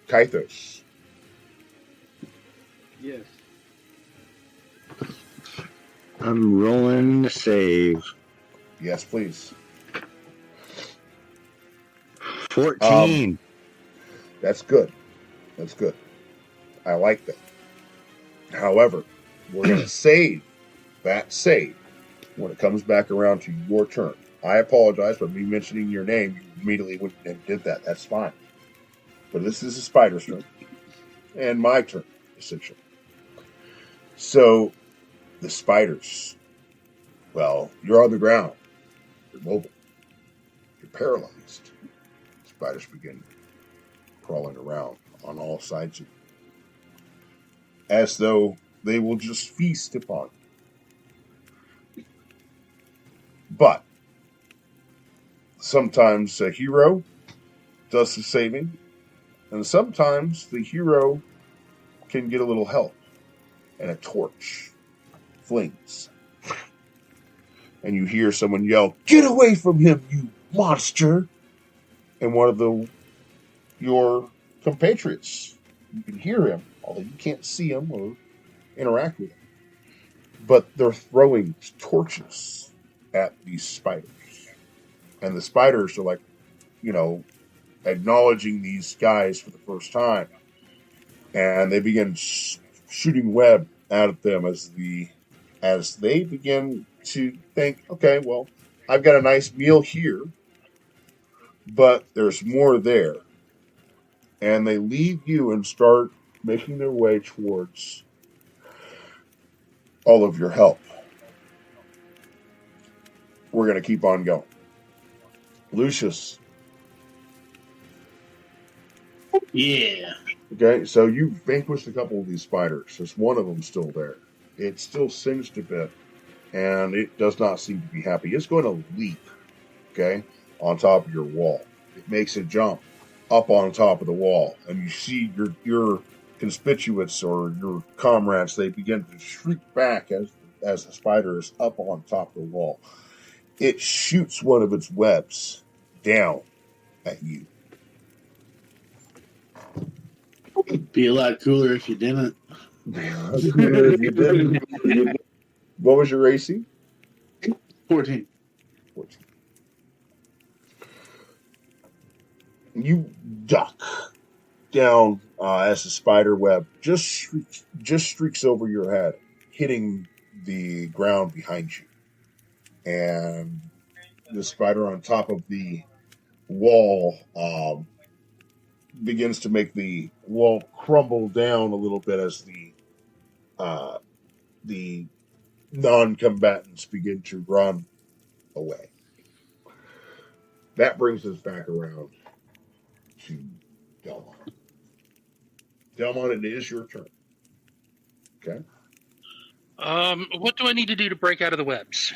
Kythos. Yes. I'm rolling the save. Yes, please. 14. That's good. That's good. I like that. However, we're going to save that save when it comes back around to your turn. I apologize for me mentioning your name. You immediately went and did that. That's fine. But this is a spider's turn. And my turn, essentially. So, the spiders. Well, you're on the ground. You're mobile. You're paralyzed. Spiders begin crawling around on all sides of you, as though they will just feast upon you. But sometimes a hero does the saving, and sometimes the hero can get a little help, and a torch flings. And you hear someone yell, "Get away from him, you monster!" And one of your compatriots, you can hear him, although you can't see him or interact with him. But they're throwing torches at these spiders. And the spiders are like, acknowledging these guys for the first time. And they begin shooting web at them as they begin to think, okay, well, I've got a nice meal here. but there's more there. And they leave you and start making their way towards all of your help. We're going to keep on going. Lucius. Yeah. Okay, so you vanquished a couple of these spiders. There's one of them still there. It's still singed a bit, and it does not seem to be happy. It's going to leap, okay, on top of your wall. It makes a jump up on top of the wall, and you see your constituents or your comrades, they begin to shriek back as the spider is up on top of the wall. It shoots one of its webs down at you. It'd be a lot cooler if you didn't. What was your AC? 14. 14. You duck down as the spider web just streaks over your head, hitting the ground behind you. And the spider on top of the wall begins to make the wall crumble down a little bit as the non-combatants begin to run away. That brings us back around to Delmont. Delmont, it is your turn. Okay. What do I need to do to break out of the webs?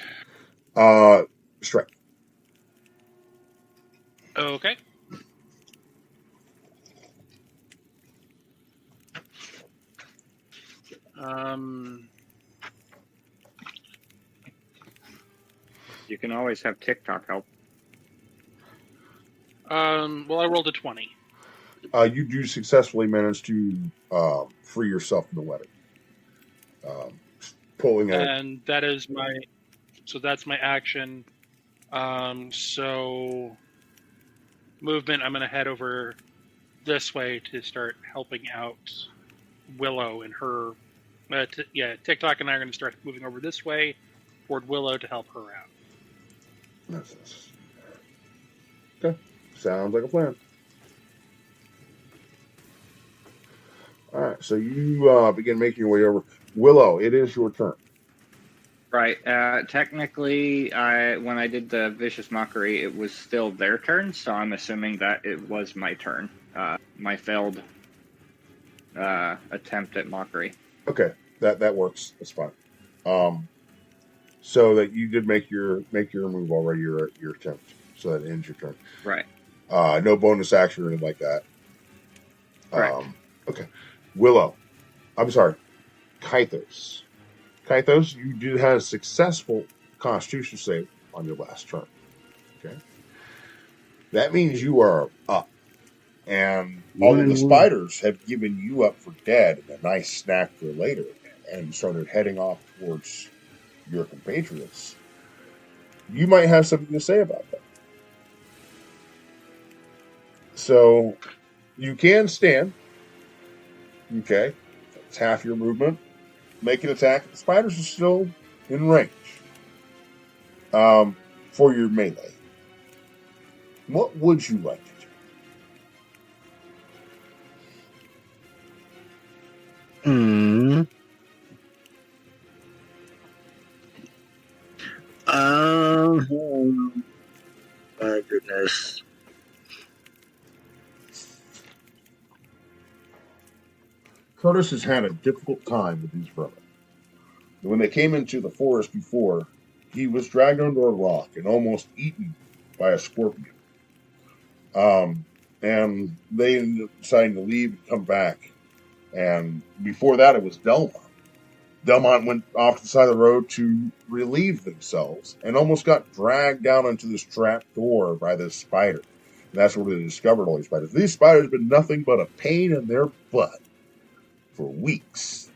Strike. Okay. You can always have TikTok help. Well, I rolled a 20. You do successfully manage to free yourself from the webbing. Pulling out. And that is that's my action. So movement, I'm going to head over this way to start helping out Willow and her. TikTok and I are going to start moving over this way toward Willow to help her out. Nice. Okay. Sounds like a plan. All right. So you begin making your way over. Willow, it is your turn. Right. Technically, when I did the Vicious Mockery, it was still their turn, so I'm assuming that it was my turn. My failed attempt at Mockery. Okay, that works. That's fine. So that you did make your move already, your attempt. So that ends your turn. Right. No bonus action or anything like that. Right. Okay. Willow. I'm sorry. Kythos. Kythos, you did have a successful Constitution save on your last turn. Okay. That means you are up. And all of the spiders have given you up for dead and a nice snack for later and started heading off towards your compatriots. You might have something to say about that. So you can stand. Okay. It's half your movement. Make an attack. The spiders are still in range. For your melee. What would you like to do? My goodness. Curtis has had a difficult time with these vermin. When they came into the forest before, he was dragged under a rock and almost eaten by a scorpion. And they ended up deciding to leave and come back. And before that, it was Delmont. Delmont went off to the side of the road to relieve themselves and almost got dragged down into this trap door by this spider. And that's where they discovered all these spiders. These spiders have been nothing but a pain in their butt for weeks.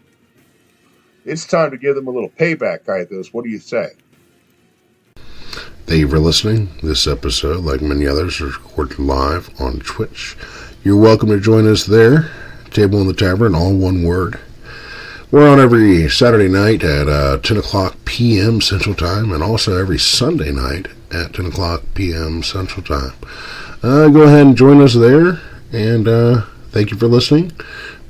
It's time to give them a little payback, Kythos. What do you say? Thank you for listening. This episode, like many others, is recorded live on Twitch. You're welcome to join us there. Table in the Tavern, all one word. We're on every Saturday night at 10 o'clock p.m. Central Time, and also every Sunday night at 10 o'clock p.m. Central Time. go ahead and join us there. And thank you for listening.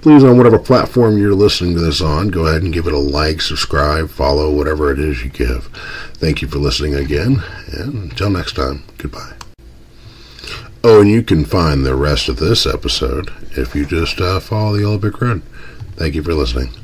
Please, on whatever platform you're listening to this on, go ahead and give it a like, subscribe, follow, whatever it is you give. Thank you for listening again, and until next time, goodbye. Oh, and you can find the rest of this episode if you just follow the Yellow Brick Road. Thank you for listening.